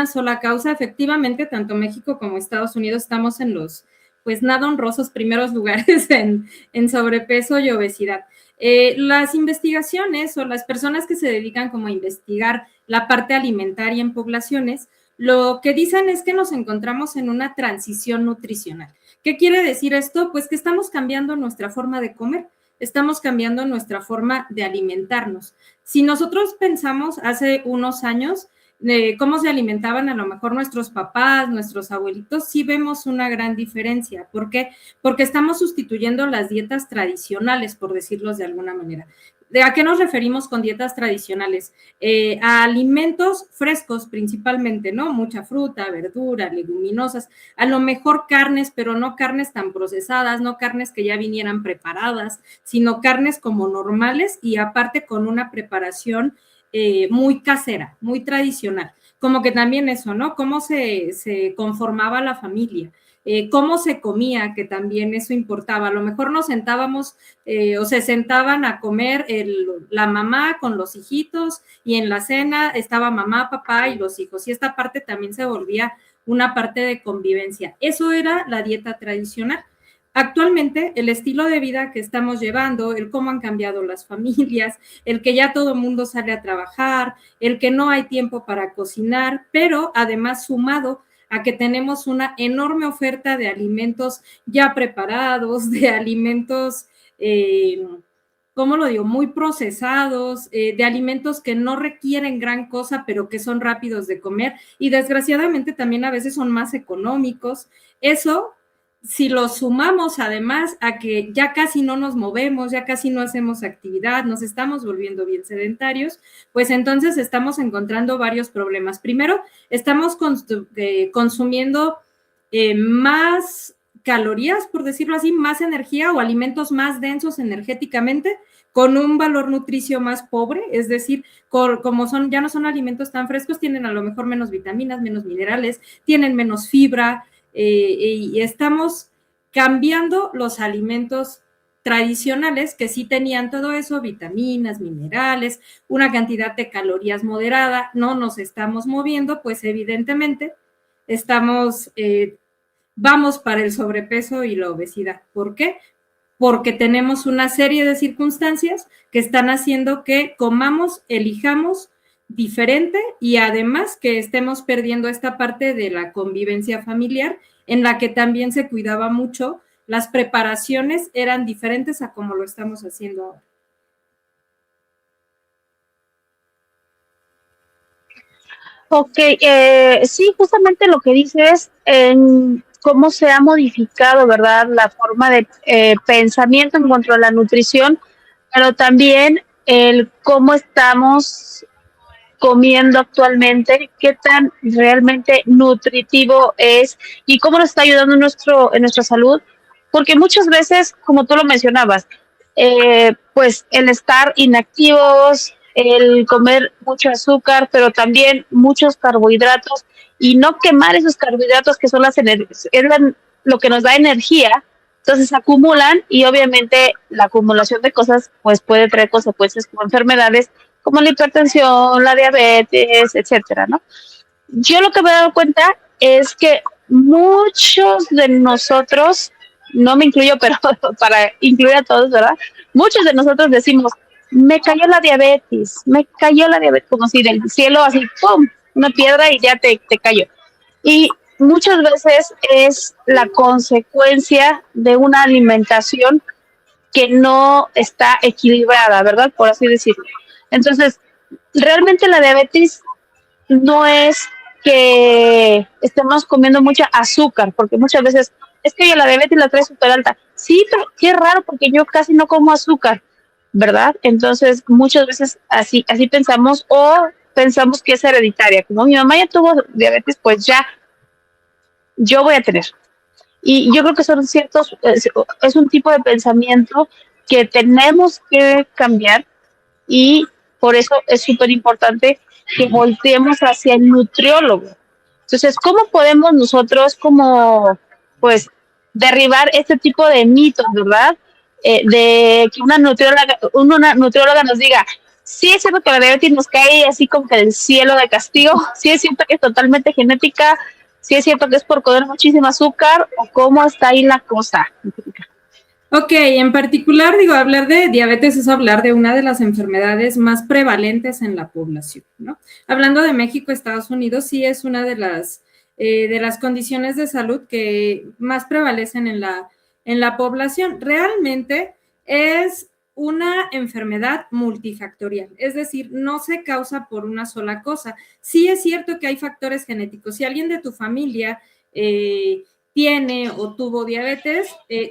Speaker 2: sola causa. Efectivamente, tanto México como Estados Unidos estamos en los, pues nada honrosos primeros lugares en sobrepeso y obesidad. Las investigaciones o las personas que se dedican como a investigar la parte alimentaria en poblaciones, lo que dicen es que nos encontramos en una transición nutricional. ¿Qué quiere decir esto? Pues que estamos cambiando nuestra forma de comer, estamos cambiando nuestra forma de alimentarnos. Si nosotros pensamos hace unos años cómo se alimentaban a lo mejor nuestros papás, nuestros abuelitos, sí vemos una gran diferencia. ¿Por qué? Porque estamos sustituyendo las dietas tradicionales, por decirlos de alguna manera. ¿De a qué nos referimos con dietas tradicionales? A alimentos frescos principalmente, ¿no? Mucha fruta, verdura, leguminosas, a lo mejor carnes, pero no carnes tan procesadas, no carnes que ya vinieran preparadas, sino carnes como normales y aparte con una preparación muy casera, muy tradicional. Como que también eso, ¿no? Cómo se conformaba la familia. Cómo se comía, que también eso importaba. A lo mejor nos sentábamos o se sentaban a comer la mamá con los hijitos y en la cena estaba mamá, papá y los hijos. Y esta parte también se volvía una parte de convivencia. Eso era la dieta tradicional. Actualmente, el estilo de vida que estamos llevando, el cómo han cambiado las familias, el que ya todo el mundo sale a trabajar, el que no hay tiempo para cocinar, pero además sumado a que tenemos una enorme oferta de alimentos ya preparados, de alimentos, ¿cómo lo digo?, muy procesados, de alimentos que no requieren gran cosa, pero que son rápidos de comer y desgraciadamente también a veces son más económicos. Eso, si lo sumamos además a que ya casi no nos movemos, ya casi no hacemos actividad, nos estamos volviendo bien sedentarios, pues entonces estamos encontrando varios problemas. Primero, estamos consumiendo más calorías, por decirlo así, más energía o alimentos más densos energéticamente, con un valor nutricio más pobre, es decir, como ya no son alimentos tan frescos, tienen a lo mejor menos vitaminas, menos minerales, tienen menos fibra, y estamos cambiando los alimentos tradicionales que sí tenían todo eso, vitaminas, minerales, una cantidad de calorías moderada, no nos estamos moviendo, pues evidentemente vamos para el sobrepeso y la obesidad. ¿Por qué? Porque tenemos una serie de circunstancias que están haciendo que comamos, elijamos diferente y además que estemos perdiendo esta parte de la convivencia familiar en la que también se cuidaba mucho, las preparaciones eran diferentes a como lo estamos haciendo ahora.
Speaker 1: Ok, sí, justamente lo que dices en cómo se ha modificado, ¿verdad? La forma de pensamiento en cuanto a la nutrición, pero también el cómo estamos comiendo actualmente, qué tan realmente nutritivo es y cómo nos está ayudando en nuestra salud, porque muchas veces, como tú lo mencionabas, pues el estar inactivos, el comer mucho azúcar, pero también muchos carbohidratos y no quemar esos carbohidratos que son lo que nos da energía, entonces se acumulan y obviamente la acumulación de cosas pues puede traer consecuencias como enfermedades como la hipertensión, la diabetes, etcétera, ¿no? yo lo que me he dado cuenta es que muchos de nosotros, no me incluyo, pero para incluir a todos, ¿verdad? Muchos de nosotros decimos, me cayó la diabetes, como si del cielo así, ¡pum!, una piedra y ya te cayó. Y muchas veces es la consecuencia de una alimentación que no está equilibrada, ¿verdad? Por así decirlo. Entonces, realmente la diabetes no es que estemos comiendo mucha azúcar, porque muchas veces es que yo la diabetes la trae súper alta. Sí, pero qué raro, porque yo casi no como azúcar, ¿verdad? Entonces, muchas veces así pensamos, o pensamos que es hereditaria. Como mi mamá ya tuvo diabetes, pues ya yo voy a tener. Y yo creo que son ciertos, es un tipo de pensamiento que tenemos que cambiar, y por eso es súper importante que volteemos hacia el nutriólogo. Entonces, ¿cómo podemos nosotros como, pues, derribar este tipo de mitos, verdad? De que una nutrióloga nos diga, sí es cierto que la diabetes nos cae así como que del cielo de castigo, sí es cierto que es totalmente genética, sí es cierto que es por comer muchísimo azúcar, o cómo está ahí la cosa.
Speaker 2: Ok, en particular, digo, hablar de diabetes es hablar de una de las enfermedades más prevalentes en la población, ¿no? Hablando de México, Estados Unidos, sí es una de las condiciones de salud que más prevalecen en la población. Realmente es una enfermedad multifactorial, es decir, no se causa por una sola cosa. Sí es cierto que hay factores genéticos. Si alguien de tu familia tiene o tuvo diabetes,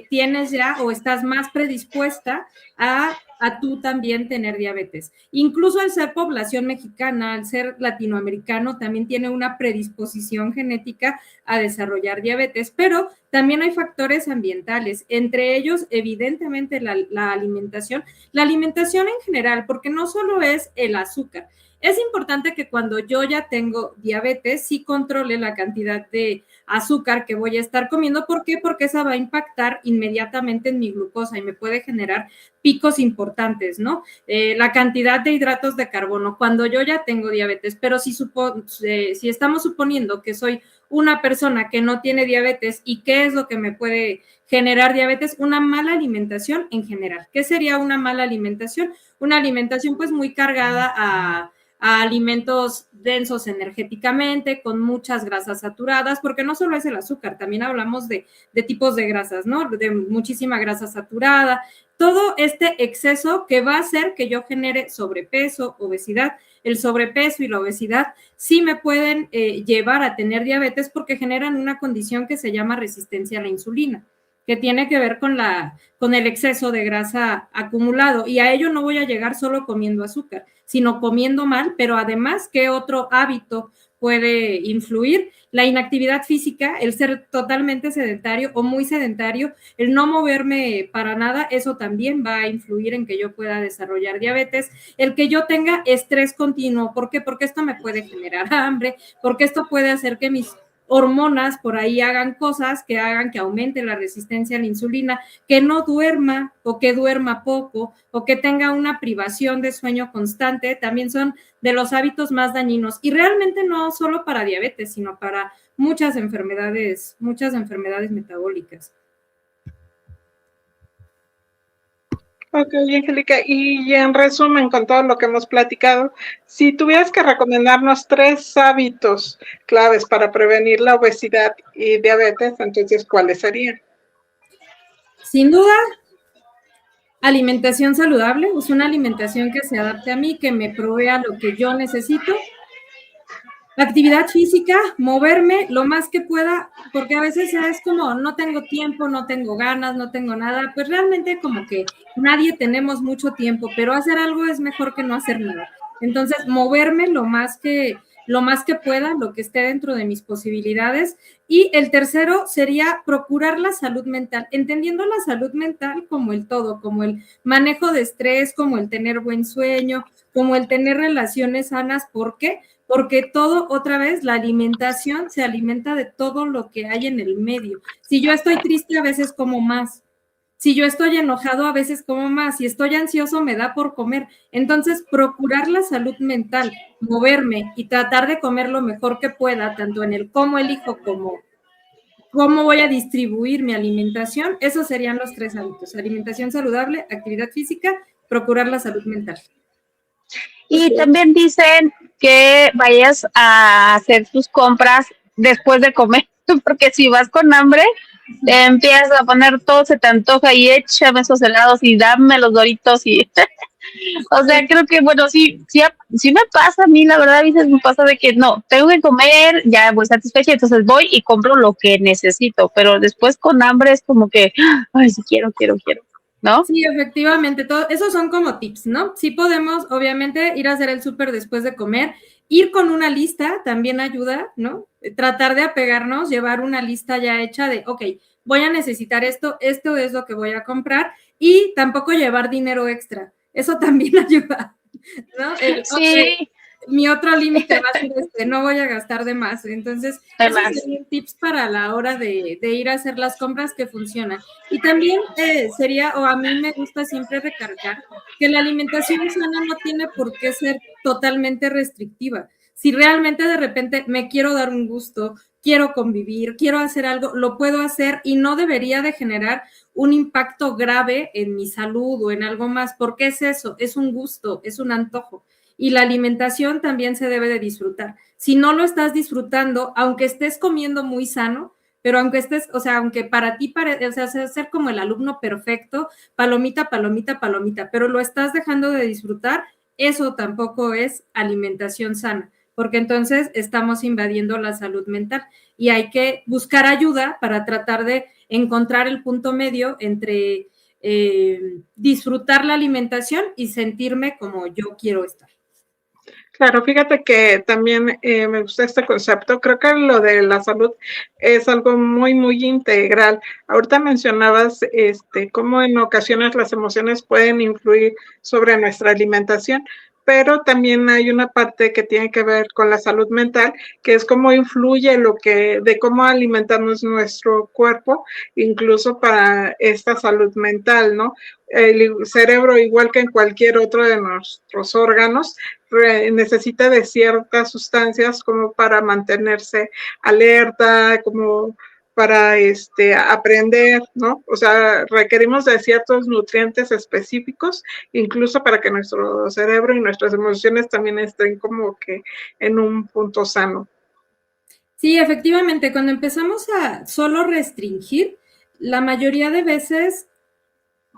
Speaker 2: tienes ya o estás más predispuesta a tú también tener diabetes. Incluso al ser población mexicana, al ser latinoamericano, también tiene una predisposición genética a desarrollar diabetes, pero también hay factores ambientales, entre ellos, evidentemente, la alimentación en general, porque no solo es el azúcar. Es importante que cuando yo ya tengo diabetes, sí controle la cantidad de azúcar que voy a estar comiendo. ¿Por qué? Porque esa va a impactar inmediatamente en mi glucosa y me puede generar picos importantes, ¿no? La cantidad de hidratos de carbono cuando yo ya tengo diabetes, pero si estamos suponiendo que soy una persona que no tiene diabetes, ¿y qué es lo que me puede generar diabetes? Una mala alimentación en general. ¿Qué sería una mala alimentación? Una alimentación pues muy cargada a alimentos densos energéticamente, con muchas grasas saturadas, porque no solo es el azúcar, también hablamos de tipos de grasas, ¿no? De muchísima grasa saturada, todo este exceso que va a hacer que yo genere sobrepeso, obesidad. El sobrepeso y la obesidad sí me pueden llevar a tener diabetes porque generan una condición que se llama resistencia a la insulina, que tiene que ver con el exceso de grasa acumulado. Y a ello no voy a llegar solo comiendo azúcar, sino comiendo mal, pero además, ¿qué otro hábito puede influir? La inactividad física, el ser totalmente sedentario o muy sedentario, el no moverme para nada, eso también va a influir en que yo pueda desarrollar diabetes. El que yo tenga estrés continuo, ¿por qué? Porque esto me puede generar hambre, porque esto puede hacer que mis hormonas por ahí hagan cosas que hagan que aumente la resistencia a la insulina, que no duerma o que duerma poco o que tenga una privación de sueño constante, también son de los hábitos más dañinos, y realmente no solo para diabetes, sino para muchas enfermedades metabólicas.
Speaker 3: Ok, Angélica, y en resumen, con todo lo que hemos platicado, si tuvieras que recomendarnos 3 hábitos claves para prevenir la obesidad y diabetes, entonces, ¿cuáles serían?
Speaker 2: Sin duda, alimentación saludable, es una alimentación que se adapte a mí, que me provea lo que yo necesito. Actividad física, moverme lo más que pueda, porque a veces es como, no tengo tiempo, no tengo ganas, no tengo nada, pues realmente como que nadie tenemos mucho tiempo, pero hacer algo es mejor que no hacer nada. Entonces, moverme lo más que pueda, lo que esté dentro de mis posibilidades. Y el tercero sería procurar la salud mental, entendiendo la salud mental como el todo, como el manejo de estrés, como el tener buen sueño, como el tener relaciones sanas. ¿Por qué? Porque todo, otra vez, la alimentación se alimenta de todo lo que hay en el medio. Si yo estoy triste, a veces como más. Si yo estoy enojado, a veces como más. Si estoy ansioso, me da por comer. Entonces, procurar la salud mental, moverme y tratar de comer lo mejor que pueda, tanto en el cómo elijo como cómo voy a distribuir mi alimentación, esos serían los 3 hábitos: alimentación saludable, actividad física, procurar la salud mental.
Speaker 1: Y también dicen que vayas a hacer tus compras después de comer, porque si vas con hambre, te empiezas a poner todo, se te antoja y échame esos helados y dame los doritos y o sea, creo que bueno, sí me pasa a mí, la verdad, a veces me pasa de que no, tengo que comer, ya voy satisfecha, entonces voy y compro lo que necesito, pero después con hambre es como que, ay, sí quiero, ¿no?
Speaker 2: Sí, efectivamente, esos son como tips, ¿no? Sí podemos, obviamente, ir a hacer el súper después de comer, ir con una lista también ayuda, ¿no? Tratar de apegarnos, llevar una lista ya hecha de, ok, voy a necesitar esto es lo que voy a comprar, y tampoco llevar dinero extra, eso también ayuda, ¿no?
Speaker 1: Sí,
Speaker 2: Mi otro límite va a ser no voy a gastar de más. Entonces, esos
Speaker 1: además.
Speaker 2: serían tips para la hora de ir a hacer las compras que funcionan. Y también sería, o a mí me gusta siempre recargar, que la alimentación sana no tiene por qué ser totalmente restrictiva. Si realmente de repente me quiero dar un gusto, quiero convivir, quiero hacer algo, lo puedo hacer y no debería de generar un impacto grave en mi salud o en algo más, porque es eso, es un gusto, es un antojo. Y la alimentación también se debe de disfrutar. Si no lo estás disfrutando, aunque estés comiendo muy sano, pero aunque estés, o sea, aunque para ti, o sea, ser como el alumno perfecto, palomita, palomita, palomita, pero lo estás dejando de disfrutar, eso tampoco es alimentación sana, porque entonces estamos invadiendo la salud mental y hay que buscar ayuda para tratar de encontrar el punto medio entre disfrutar la alimentación y sentirme como yo quiero estar.
Speaker 3: Claro, fíjate que también me gusta este concepto. Creo que lo de la salud es algo muy, muy integral. Ahorita mencionabas cómo en ocasiones las emociones pueden influir sobre nuestra alimentación, pero también hay una parte que tiene que ver con la salud mental, que es cómo influye de cómo alimentamos nuestro cuerpo, incluso para esta salud mental, ¿no? El cerebro, igual que en cualquier otro de nuestros órganos, necesita de ciertas sustancias como para mantenerse alerta, como para aprender, ¿no? O sea, requerimos de ciertos nutrientes específicos, incluso para que nuestro cerebro y nuestras emociones también estén como que en un punto sano.
Speaker 2: Sí, efectivamente, cuando empezamos a solo restringir, la mayoría de veces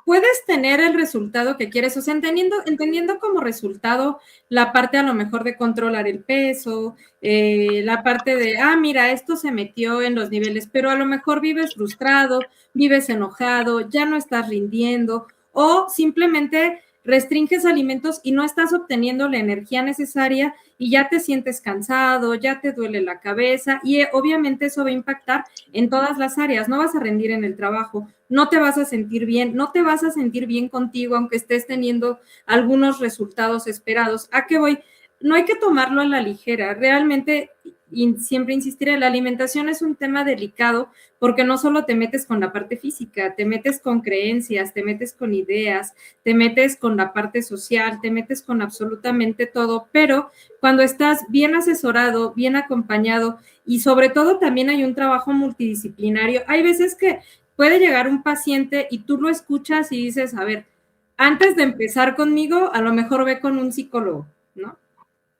Speaker 2: puedes tener el resultado que quieres, o sea, entendiendo como resultado la parte a lo mejor de controlar el peso, la parte de, mira, esto se metió en los niveles, pero a lo mejor vives frustrado, vives enojado, ya no estás rindiendo, o simplemente restringes alimentos y no estás obteniendo la energía necesaria y ya te sientes cansado, ya te duele la cabeza y obviamente eso va a impactar en todas las áreas, no vas a rendir en el trabajo, no te vas a sentir bien, no te vas a sentir bien contigo aunque estés teniendo algunos resultados esperados. ¿A qué voy? No hay que tomarlo a la ligera, realmente, y siempre insistiré, la alimentación es un tema delicado porque no solo te metes con la parte física, te metes con creencias, te metes con ideas, te metes con la parte social, te metes con absolutamente todo, pero cuando estás bien asesorado, bien acompañado y sobre todo también hay un trabajo multidisciplinario, hay veces que puede llegar un paciente y tú lo escuchas y dices, a ver, antes de empezar conmigo, a lo mejor ve con un psicólogo, ¿no?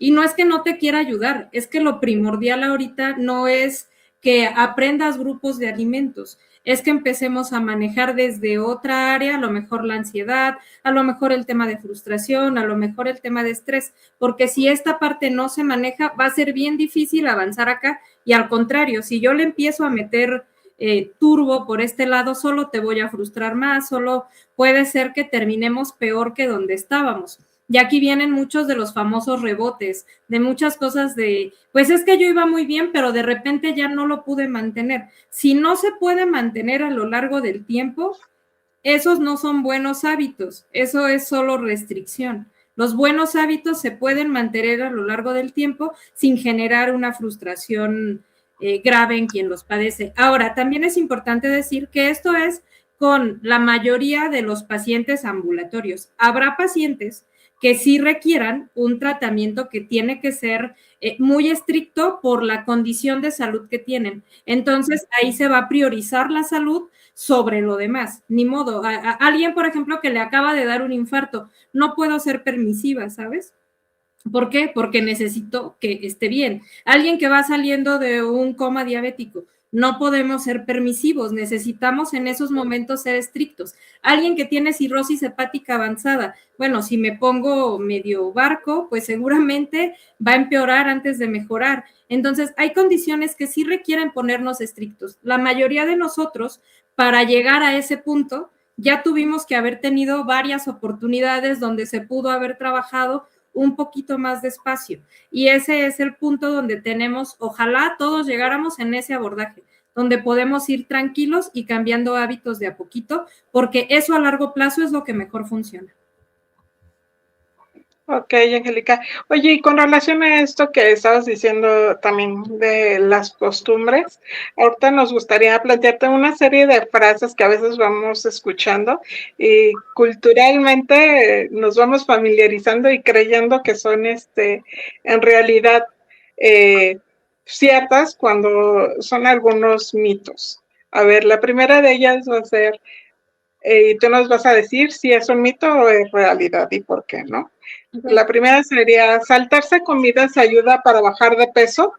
Speaker 2: Y no es que no te quiera ayudar, es que lo primordial ahorita no es que aprendas grupos de alimentos, es que empecemos a manejar desde otra área, a lo mejor la ansiedad, a lo mejor el tema de frustración, a lo mejor el tema de estrés, porque si esta parte no se maneja, va a ser bien difícil avanzar acá y al contrario, si yo le empiezo a meter turbo por este lado, solo te voy a frustrar más, solo puede ser que terminemos peor que donde estábamos. Y aquí vienen muchos de los famosos rebotes, de muchas cosas de, pues es que yo iba muy bien, pero de repente ya no lo pude mantener. Si no se puede mantener a lo largo del tiempo, esos no son buenos hábitos, eso es solo restricción. Los buenos hábitos se pueden mantener a lo largo del tiempo sin generar una frustración grave en quien los padece. Ahora, también es importante decir que esto es con la mayoría de los pacientes ambulatorios. Habrá pacientes que sí requieran un tratamiento que tiene que ser muy estricto por la condición de salud que tienen. Entonces, ahí se va a priorizar la salud sobre lo demás. Ni modo. A alguien, por ejemplo, que le acaba de dar un infarto, no puedo ser permisiva, ¿sabes? ¿Por qué? Porque necesito que esté bien. Alguien que va saliendo de un coma diabético, no podemos ser permisivos, necesitamos en esos momentos ser estrictos. Alguien que tiene cirrosis hepática avanzada, bueno, si me pongo medio barco, pues seguramente va a empeorar antes de mejorar. Entonces, hay condiciones que sí requieren ponernos estrictos. La mayoría de nosotros, para llegar a ese punto, ya tuvimos que haber tenido varias oportunidades donde se pudo haber trabajado un poquito más despacio. Y ese es el punto donde tenemos, ojalá todos llegáramos en ese abordaje, donde podemos ir tranquilos y cambiando hábitos de a poquito, porque eso a largo plazo es lo que mejor funciona.
Speaker 3: Ok, Angélica. Oye, y con relación a esto que estabas diciendo también de las costumbres, ahorita nos gustaría plantearte una serie de frases que a veces vamos escuchando y culturalmente nos vamos familiarizando y creyendo que son en realidad ciertas cuando son algunos mitos. A ver, la primera de ellas va a ser, y tú nos vas a decir si es un mito o es realidad y por qué, ¿no? Okay. La primera sería, ¿saltarse comidas ayuda para bajar de peso?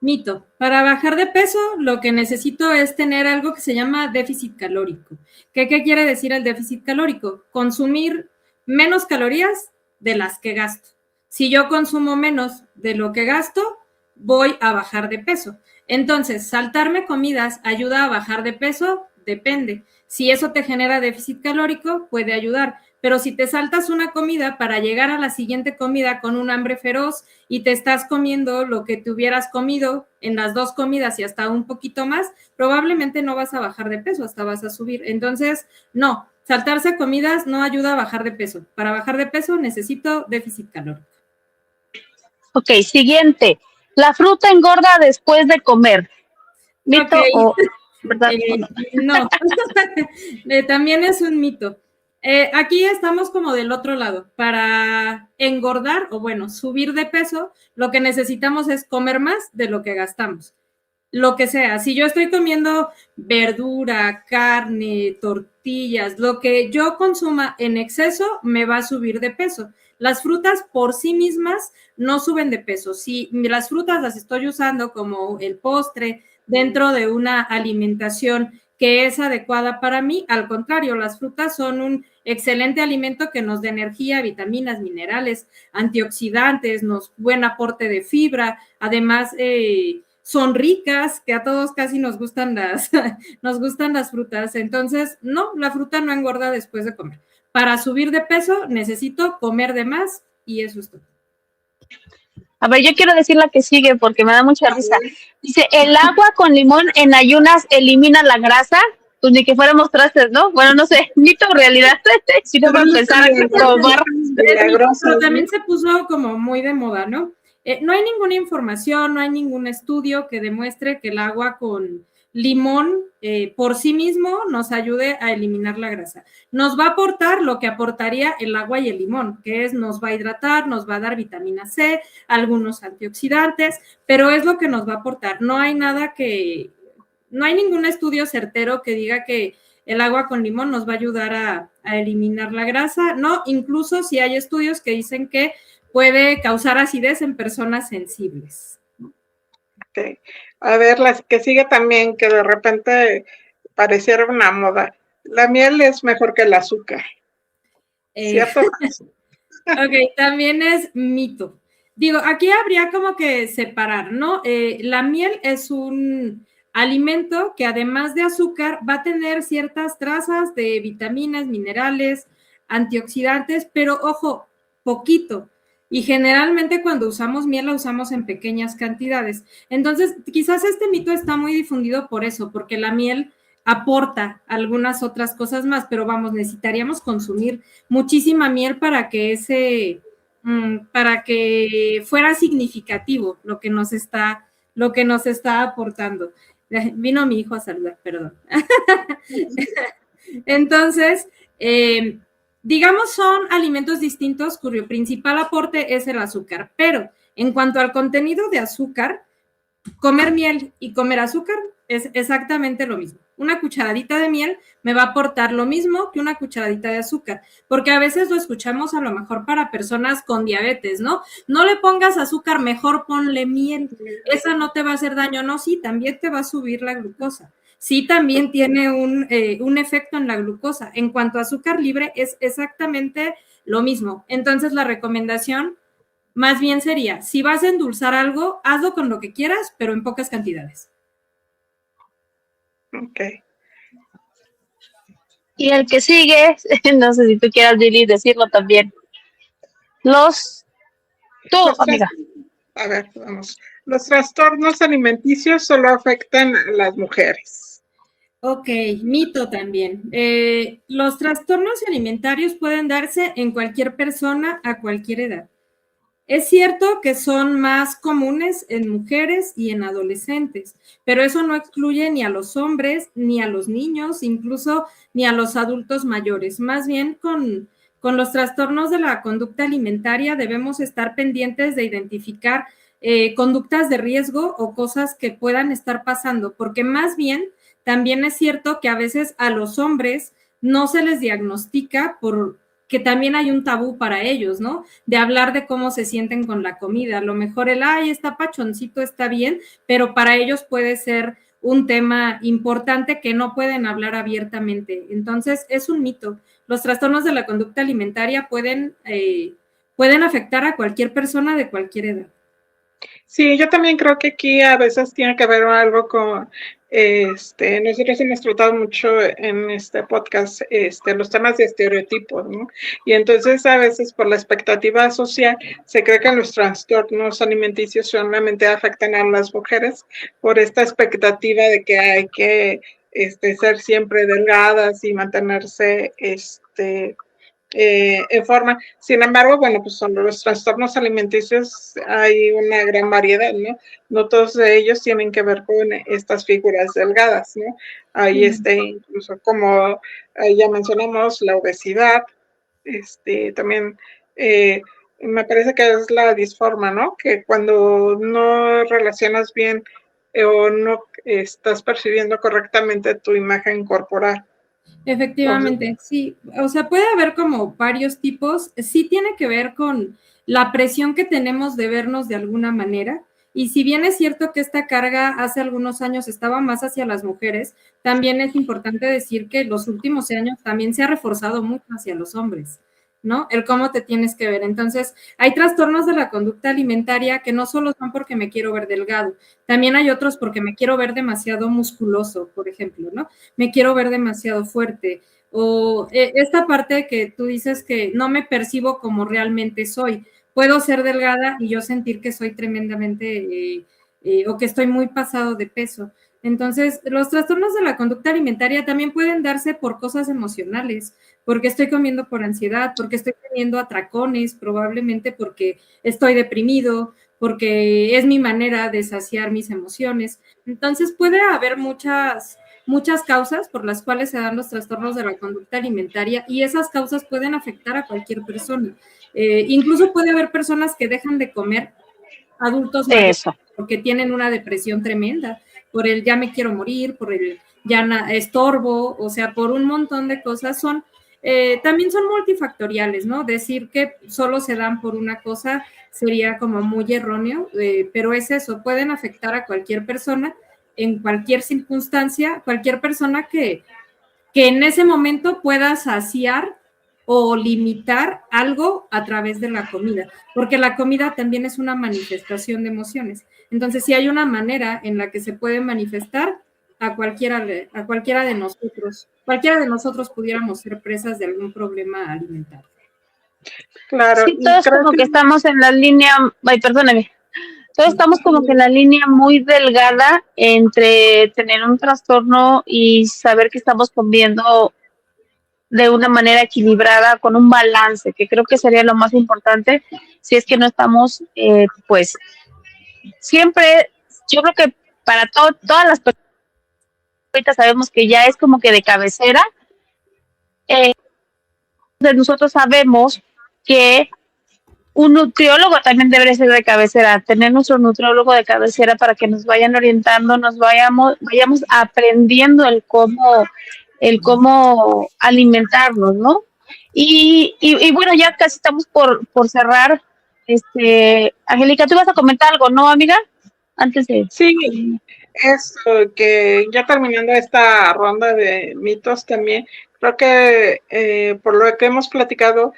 Speaker 2: Mito. Para bajar de peso, lo que necesito es tener algo que se llama déficit calórico. ¿Qué quiere decir el déficit calórico? Consumir menos calorías de las que gasto. Si yo consumo menos de lo que gasto, voy a bajar de peso. Entonces, saltarme comidas ayuda a bajar de peso, depende. Si eso te genera déficit calórico, puede ayudar. Pero si te saltas una comida para llegar a la siguiente comida con un hambre feroz y te estás comiendo lo que te hubieras comido en las dos comidas y hasta un poquito más, probablemente no vas a bajar de peso, hasta vas a subir. Entonces, no, saltarse comidas no ayuda a bajar de peso. Para bajar de peso necesito déficit calórico.
Speaker 1: Ok, siguiente. La fruta engorda después de comer. ¿Mito o verdad?
Speaker 2: No, también es un mito. Aquí estamos como del otro lado. Para engordar o bueno, subir de peso, lo que necesitamos es comer más de lo que gastamos. Lo que sea, si yo estoy comiendo verdura, carne, tortillas, lo que yo consuma en exceso me va a subir de peso. Las frutas por sí mismas no suben de peso. Si las frutas las estoy usando como el postre dentro de una alimentación que es adecuada para mí, al contrario, las frutas son un excelente alimento que nos da energía, vitaminas, minerales, antioxidantes, buen aporte de fibra, además son ricas, que a todos casi nos gustan las frutas. Entonces, no, la fruta no engorda después de comer. Para subir de peso necesito comer de más y eso es todo.
Speaker 1: A ver, yo quiero decir la que sigue porque me da mucha risa. Dice, el agua con limón en ayunas elimina la grasa. Pues ni que fuéramos trastes, ¿no? Bueno, no sé, mito o realidad. Si no para empezar a probar.
Speaker 2: Pero también se puso como muy de moda, ¿no? No hay ninguna información, no hay ningún estudio que demuestre que el agua con limón por sí mismo nos ayude a eliminar la grasa. Nos va a aportar lo que aportaría el agua y el limón, que es nos va a hidratar, nos va a dar vitamina C, algunos antioxidantes, pero es lo que nos va a aportar. No hay ningún estudio certero que diga que el agua con limón nos va a ayudar a eliminar la grasa, ¿no? Incluso si hay estudios que dicen que puede causar acidez en personas sensibles.
Speaker 3: Okay. A ver, la que sigue también, que de repente pareciera una moda. La miel es mejor que el azúcar. ¿Cierto?
Speaker 2: Ok, también es mito. Digo, aquí habría como que separar, ¿no? La miel es un alimento que además de azúcar va a tener ciertas trazas de vitaminas, minerales, antioxidantes, pero ojo, poquito. Y generalmente cuando usamos miel la usamos en pequeñas cantidades. Entonces, quizás este mito está muy difundido por eso, porque la miel aporta algunas otras cosas más, pero vamos, necesitaríamos consumir muchísima miel para que fuera significativo lo que nos está aportando. Vino mi hijo a saludar, perdón. Entonces, digamos, son alimentos distintos cuyo principal aporte es el azúcar, pero en cuanto al contenido de azúcar, comer miel y comer azúcar es exactamente lo mismo. Una cucharadita de miel me va a aportar lo mismo que una cucharadita de azúcar, porque a veces lo escuchamos a lo mejor para personas con diabetes, ¿no? No le pongas azúcar, mejor ponle miel. Esa no te va a hacer daño, no, sí, también te va a subir la glucosa. Sí, también tiene un efecto en la glucosa. En cuanto a azúcar libre, es exactamente lo mismo. Entonces, la recomendación más bien sería, si vas a endulzar algo, hazlo con lo que quieras, pero en pocas cantidades.
Speaker 3: Ok.
Speaker 1: Y el que sigue, no sé si tú quieras, Lili, decirlo también. Tú, amiga.
Speaker 3: A ver, vamos. Los trastornos alimenticios solo afectan a las mujeres.
Speaker 2: Ok, mito también. Los trastornos alimentarios pueden darse en cualquier persona a cualquier edad. Es cierto que son más comunes en mujeres y en adolescentes, pero eso no excluye ni a los hombres, ni a los niños, incluso ni a los adultos mayores. Más bien con los trastornos de la conducta alimentaria debemos estar pendientes de identificar conductas de riesgo o cosas que puedan estar pasando, porque más bien también es cierto que a veces a los hombres no se les diagnostica por que también hay un tabú para ellos, ¿no? De hablar de cómo se sienten con la comida. A lo mejor el, ay, está pachoncito, está bien, pero para ellos puede ser un tema importante que no pueden hablar abiertamente. Entonces, es un mito. Los trastornos de la conducta alimentaria pueden afectar a cualquier persona de cualquier edad.
Speaker 3: Sí, yo también creo que aquí a veces tiene que ver algo con, nosotros hemos tratado mucho en este podcast, los temas de estereotipos, ¿no? Y entonces a veces por la expectativa social se cree que los trastornos alimenticios solamente afectan a las mujeres por esta expectativa de que hay que, ser siempre delgadas y mantenerse, en forma. Sin embargo, bueno, pues son los trastornos alimenticios, hay una gran variedad, ¿no? No todos de ellos tienen que ver con estas figuras delgadas, ¿no? Hay incluso como ya mencionamos, la obesidad, también me parece que es la disforma, ¿no? Que cuando no relacionas bien o no estás percibiendo correctamente tu imagen corporal.
Speaker 2: Efectivamente, sí. O sea, puede haber como varios tipos. Sí tiene que ver con la presión que tenemos de vernos de alguna manera. Y si bien es cierto que esta carga hace algunos años estaba más hacia las mujeres, también es importante decir que los últimos años también se ha reforzado mucho hacia los hombres, ¿no? El cómo te tienes que ver. Entonces, hay trastornos de la conducta alimentaria que no solo son porque me quiero ver delgado, también hay otros porque me quiero ver demasiado musculoso, por ejemplo, ¿no? Me quiero ver demasiado fuerte. O esta parte que tú dices que no me percibo como realmente soy. Puedo ser delgada y yo sentir que soy tremendamente o que estoy muy pasado de peso. Entonces, los trastornos de la conducta alimentaria también pueden darse por cosas emocionales, porque estoy comiendo por ansiedad, porque estoy teniendo atracones, probablemente porque estoy deprimido, porque es mi manera de saciar mis emociones. Entonces, puede haber muchas causas por las cuales se dan los trastornos de la conducta alimentaria y esas causas pueden afectar a cualquier persona. Incluso puede haber personas que dejan de comer, adultos mayores, porque tienen una depresión tremenda, por el ya me quiero morir, por el ya estorbo, o sea, por un montón de cosas. También son multifactoriales, ¿no? Decir que solo se dan por una cosa sería como muy erróneo, pero es eso, pueden afectar a cualquier persona en cualquier circunstancia, cualquier persona que en ese momento pueda saciar o limitar algo a través de la comida, porque la comida también es una manifestación de emociones. Entonces, si hay una manera en la que se puede manifestar, a cualquiera de nosotros pudiéramos ser presas de algún problema alimentario.
Speaker 1: Claro. Sí, todos como que estamos en la línea, perdóname, todos estamos como que en la línea muy delgada entre tener un trastorno y saber que estamos comiendo de una manera equilibrada, con un balance, que creo que sería lo más importante, si es que no estamos, pues, siempre, yo creo que para todas las personas, ahorita sabemos que ya es como que de cabecera, nosotros sabemos que un nutriólogo también debe ser de cabecera, tener nuestro nutriólogo de cabecera para que nos vayan orientando, vayamos aprendiendo el cómo alimentarnos, ¿no? Y bueno, ya casi estamos por cerrar. Angélica, tú vas a comentar algo, ¿no, amiga? Antes de...
Speaker 3: Sí, eso, que ya terminando esta ronda de mitos también, creo que por lo que hemos platicado,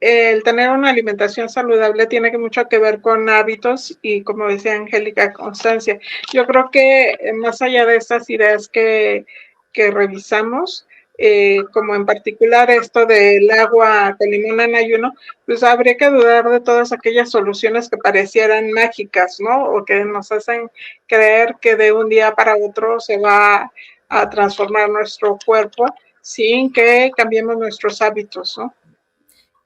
Speaker 3: el tener una alimentación saludable tiene mucho que ver con hábitos y, como decía Angélica, constancia. Yo creo que más allá de estas ideas que revisamos, como en particular esto del agua con limón en ayuno, pues habría que dudar de todas aquellas soluciones que parecieran mágicas, ¿no? O que nos hacen creer que de un día para otro se va a transformar nuestro cuerpo sin que cambiemos nuestros hábitos, ¿no?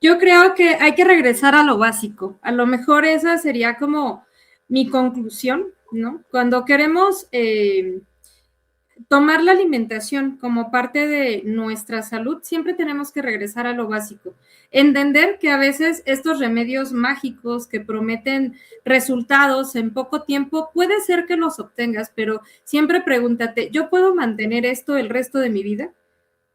Speaker 2: Yo creo que hay que regresar a lo básico. A lo mejor esa sería como mi conclusión, ¿no? Cuando queremos tomar la alimentación como parte de nuestra salud, siempre tenemos que regresar a lo básico. Entender que a veces estos remedios mágicos que prometen resultados en poco tiempo, puede ser que los obtengas, pero siempre pregúntate, ¿yo puedo mantener esto el resto de mi vida?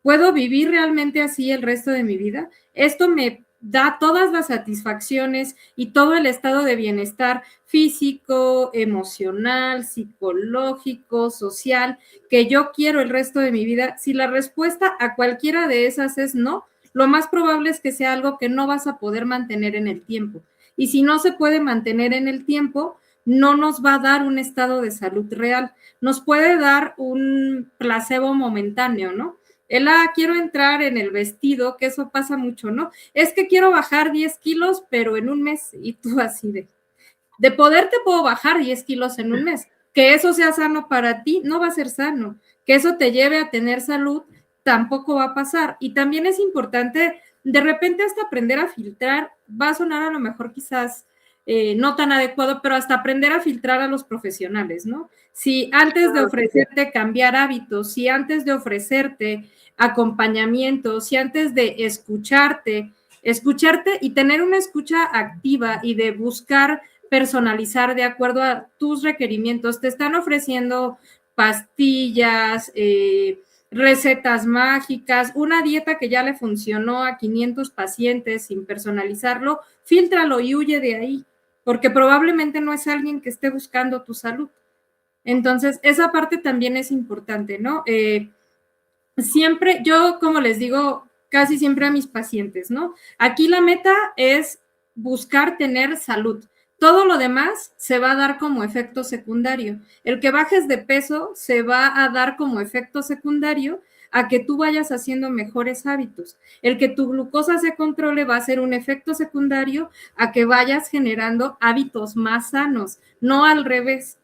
Speaker 2: ¿Puedo vivir realmente así el resto de mi vida? Esto me da todas las satisfacciones y todo el estado de bienestar físico, emocional, psicológico, social, que yo quiero el resto de mi vida. Si la respuesta a cualquiera de esas es no, lo más probable es que sea algo que no vas a poder mantener en el tiempo. Y si no se puede mantener en el tiempo, no nos va a dar un estado de salud real. Nos puede dar un placebo momentáneo, ¿no? Quiero entrar en el vestido, que eso pasa mucho, ¿no? Es que quiero bajar 10 kilos, pero en un mes, y tú así de poder te puedo bajar 10 kilos en un mes. Que eso sea sano para ti, no va a ser sano. Que eso te lleve a tener salud, tampoco va a pasar. Y también es importante, de repente hasta aprender a filtrar, va a sonar a lo mejor quizás no tan adecuado, pero hasta aprender a filtrar a los profesionales, ¿no? Si antes de ofrecerte cambiar hábitos, si antes de ofrecerte acompañamiento, si antes de escucharte y tener una escucha activa y de buscar personalizar de acuerdo a tus requerimientos, te están ofreciendo pastillas, recetas mágicas, una dieta que ya le funcionó a 500 pacientes sin personalizarlo, fíltralo y huye de ahí, porque probablemente no es alguien que esté buscando tu salud. Entonces, esa parte también es importante, ¿no? Siempre, yo como les digo casi siempre a mis pacientes, ¿no? Aquí la meta es buscar tener salud. Todo lo demás se va a dar como efecto secundario. El que bajes de peso se va a dar como efecto secundario a que tú vayas haciendo mejores hábitos. El que tu glucosa se controle va a ser un efecto secundario a que vayas generando hábitos más sanos, no al revés.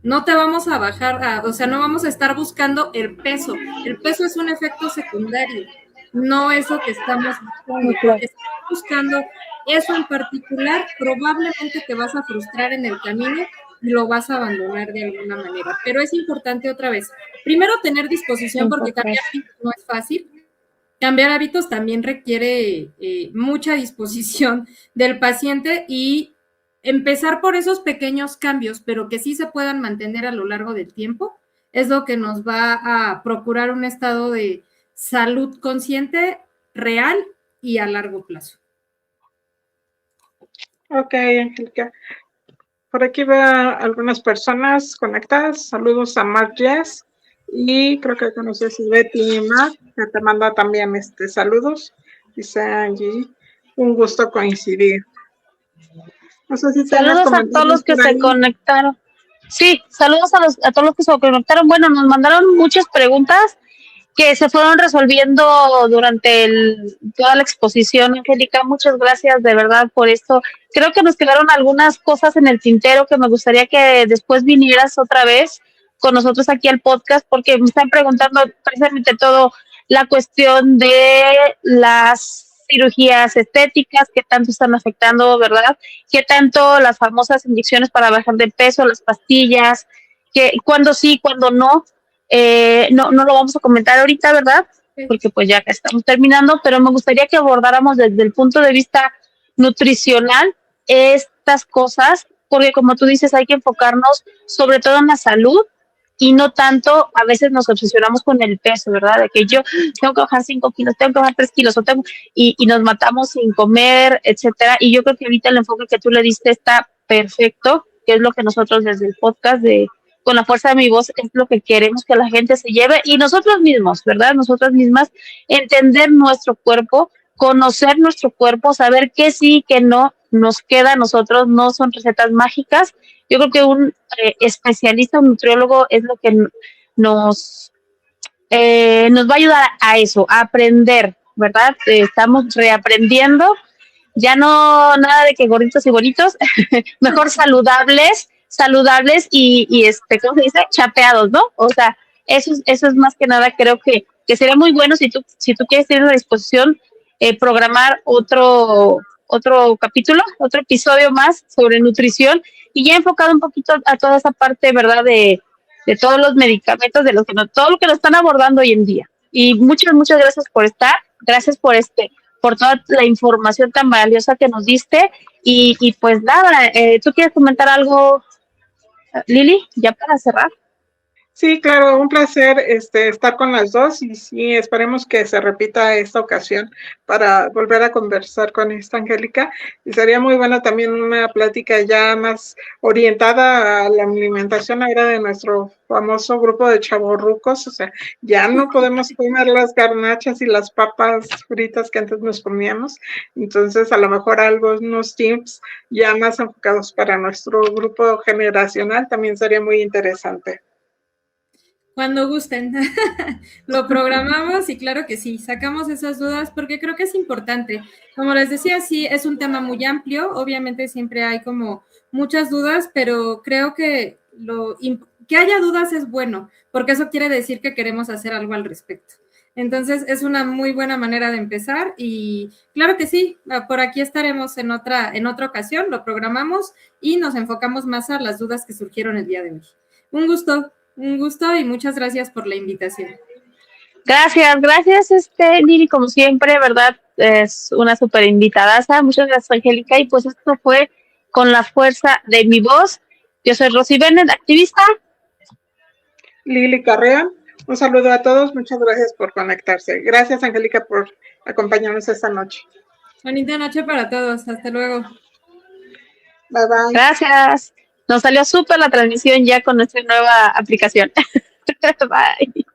Speaker 2: No te vamos a bajar, o sea, no vamos a estar buscando el peso. El peso es un efecto secundario, no es lo que estamos buscando. Porque si estás buscando eso en particular, probablemente te vas a frustrar en el camino y lo vas a abandonar de alguna manera. Pero es importante otra vez, primero tener disposición, porque cambiar hábitos no es fácil. Cambiar hábitos también requiere mucha disposición del paciente y empezar por esos pequeños cambios, pero que sí se puedan mantener a lo largo del tiempo, es lo que nos va a procurar un estado de salud consciente, real y a largo plazo.
Speaker 3: Ok, Angélica. Por aquí veo algunas personas conectadas. Saludos a Mark Jess. Y creo que conoces a Betty y Mark, que te manda también saludos. Dice Angie, un gusto coincidir. No sé si
Speaker 1: saludos a todos los que se conectaron. Sí, saludos a todos los que se conectaron. Bueno, nos mandaron muchas preguntas que se fueron resolviendo durante toda la exposición, Angélica. Muchas gracias de verdad por esto. Creo que nos quedaron algunas cosas en el tintero que me gustaría que después vinieras otra vez con nosotros aquí al podcast, porque me están preguntando precisamente todo la cuestión de las cirugías estéticas, qué tanto están afectando, ¿verdad? Qué tanto las famosas inyecciones para bajar de peso, las pastillas, que cuándo sí, cuándo no. No lo vamos a comentar ahorita, ¿verdad? porque pues ya estamos terminando, pero me gustaría que abordáramos desde el punto de vista nutricional estas cosas, porque como tú dices, hay que enfocarnos sobre todo en la salud y no tanto, a veces nos obsesionamos con el peso, ¿verdad? De que yo tengo que bajar 5 kilos, tengo que bajar 3 kilos, y nos matamos sin comer, etcétera. Y yo creo que ahorita el enfoque que tú le diste está perfecto, que es lo que nosotros desde el podcast de Con la Fuerza de Mi Voz es lo que queremos que la gente se lleve, y nosotros mismos, ¿verdad? Nosotras mismas, entender nuestro cuerpo, conocer nuestro cuerpo, saber qué sí, qué no nos queda a nosotros, no son recetas mágicas. Yo creo que un especialista, un nutriólogo, es lo que nos, nos va a ayudar a eso, a aprender, ¿verdad? Estamos reaprendiendo, ya no nada de que gorditos y bonitos, mejor saludables y ¿cómo se dice? Chapeados, ¿no? O sea, eso es más que nada, creo que sería muy bueno si tú quieres tener la disposición, programar otro capítulo, otro episodio más sobre nutrición, y ya enfocado un poquito a toda esa parte, ¿verdad? De todos los medicamentos, de los que todo lo que nos están abordando hoy en día. Y muchas gracias por estar, gracias por toda la información tan valiosa que nos diste. Y pues nada, ¿tú quieres comentar algo, Lili, ya para cerrar?
Speaker 3: Sí, claro, un placer estar con las dos y sí, esperemos que se repita esta ocasión para volver a conversar con esta Angélica. Y sería muy bueno también una plática ya más orientada a la alimentación ahora de nuestro famoso grupo de chavorrucos. O sea, ya no podemos comer las garnachas y las papas fritas que antes nos comíamos. Entonces, a lo mejor algunos tips ya más enfocados para nuestro grupo generacional también sería muy interesante.
Speaker 2: Cuando gusten, lo programamos y claro que sí, sacamos esas dudas porque creo que es importante. Como les decía, sí, es un tema muy amplio, obviamente siempre hay como muchas dudas, pero creo que que haya dudas es bueno, porque eso quiere decir que queremos hacer algo al respecto. Entonces, es una muy buena manera de empezar y claro que sí, por aquí estaremos en otra ocasión, lo programamos y nos enfocamos más a las dudas que surgieron el día de hoy. Un gusto y muchas gracias por la invitación.
Speaker 1: Gracias, Lili, como siempre, ¿verdad? Es una súper invitadaza. Muchas gracias, Angélica. Y pues esto fue Con la Fuerza de Mi Voz. Yo soy Rosy Bennett, activista.
Speaker 3: Lili Carreón, un saludo a todos. Muchas gracias por conectarse. Gracias, Angélica, por acompañarnos esta noche.
Speaker 2: Bonita noche para todos. Hasta luego.
Speaker 3: Bye, bye.
Speaker 1: Gracias. Nos salió súper la transmisión ya con nuestra nueva aplicación. Bye.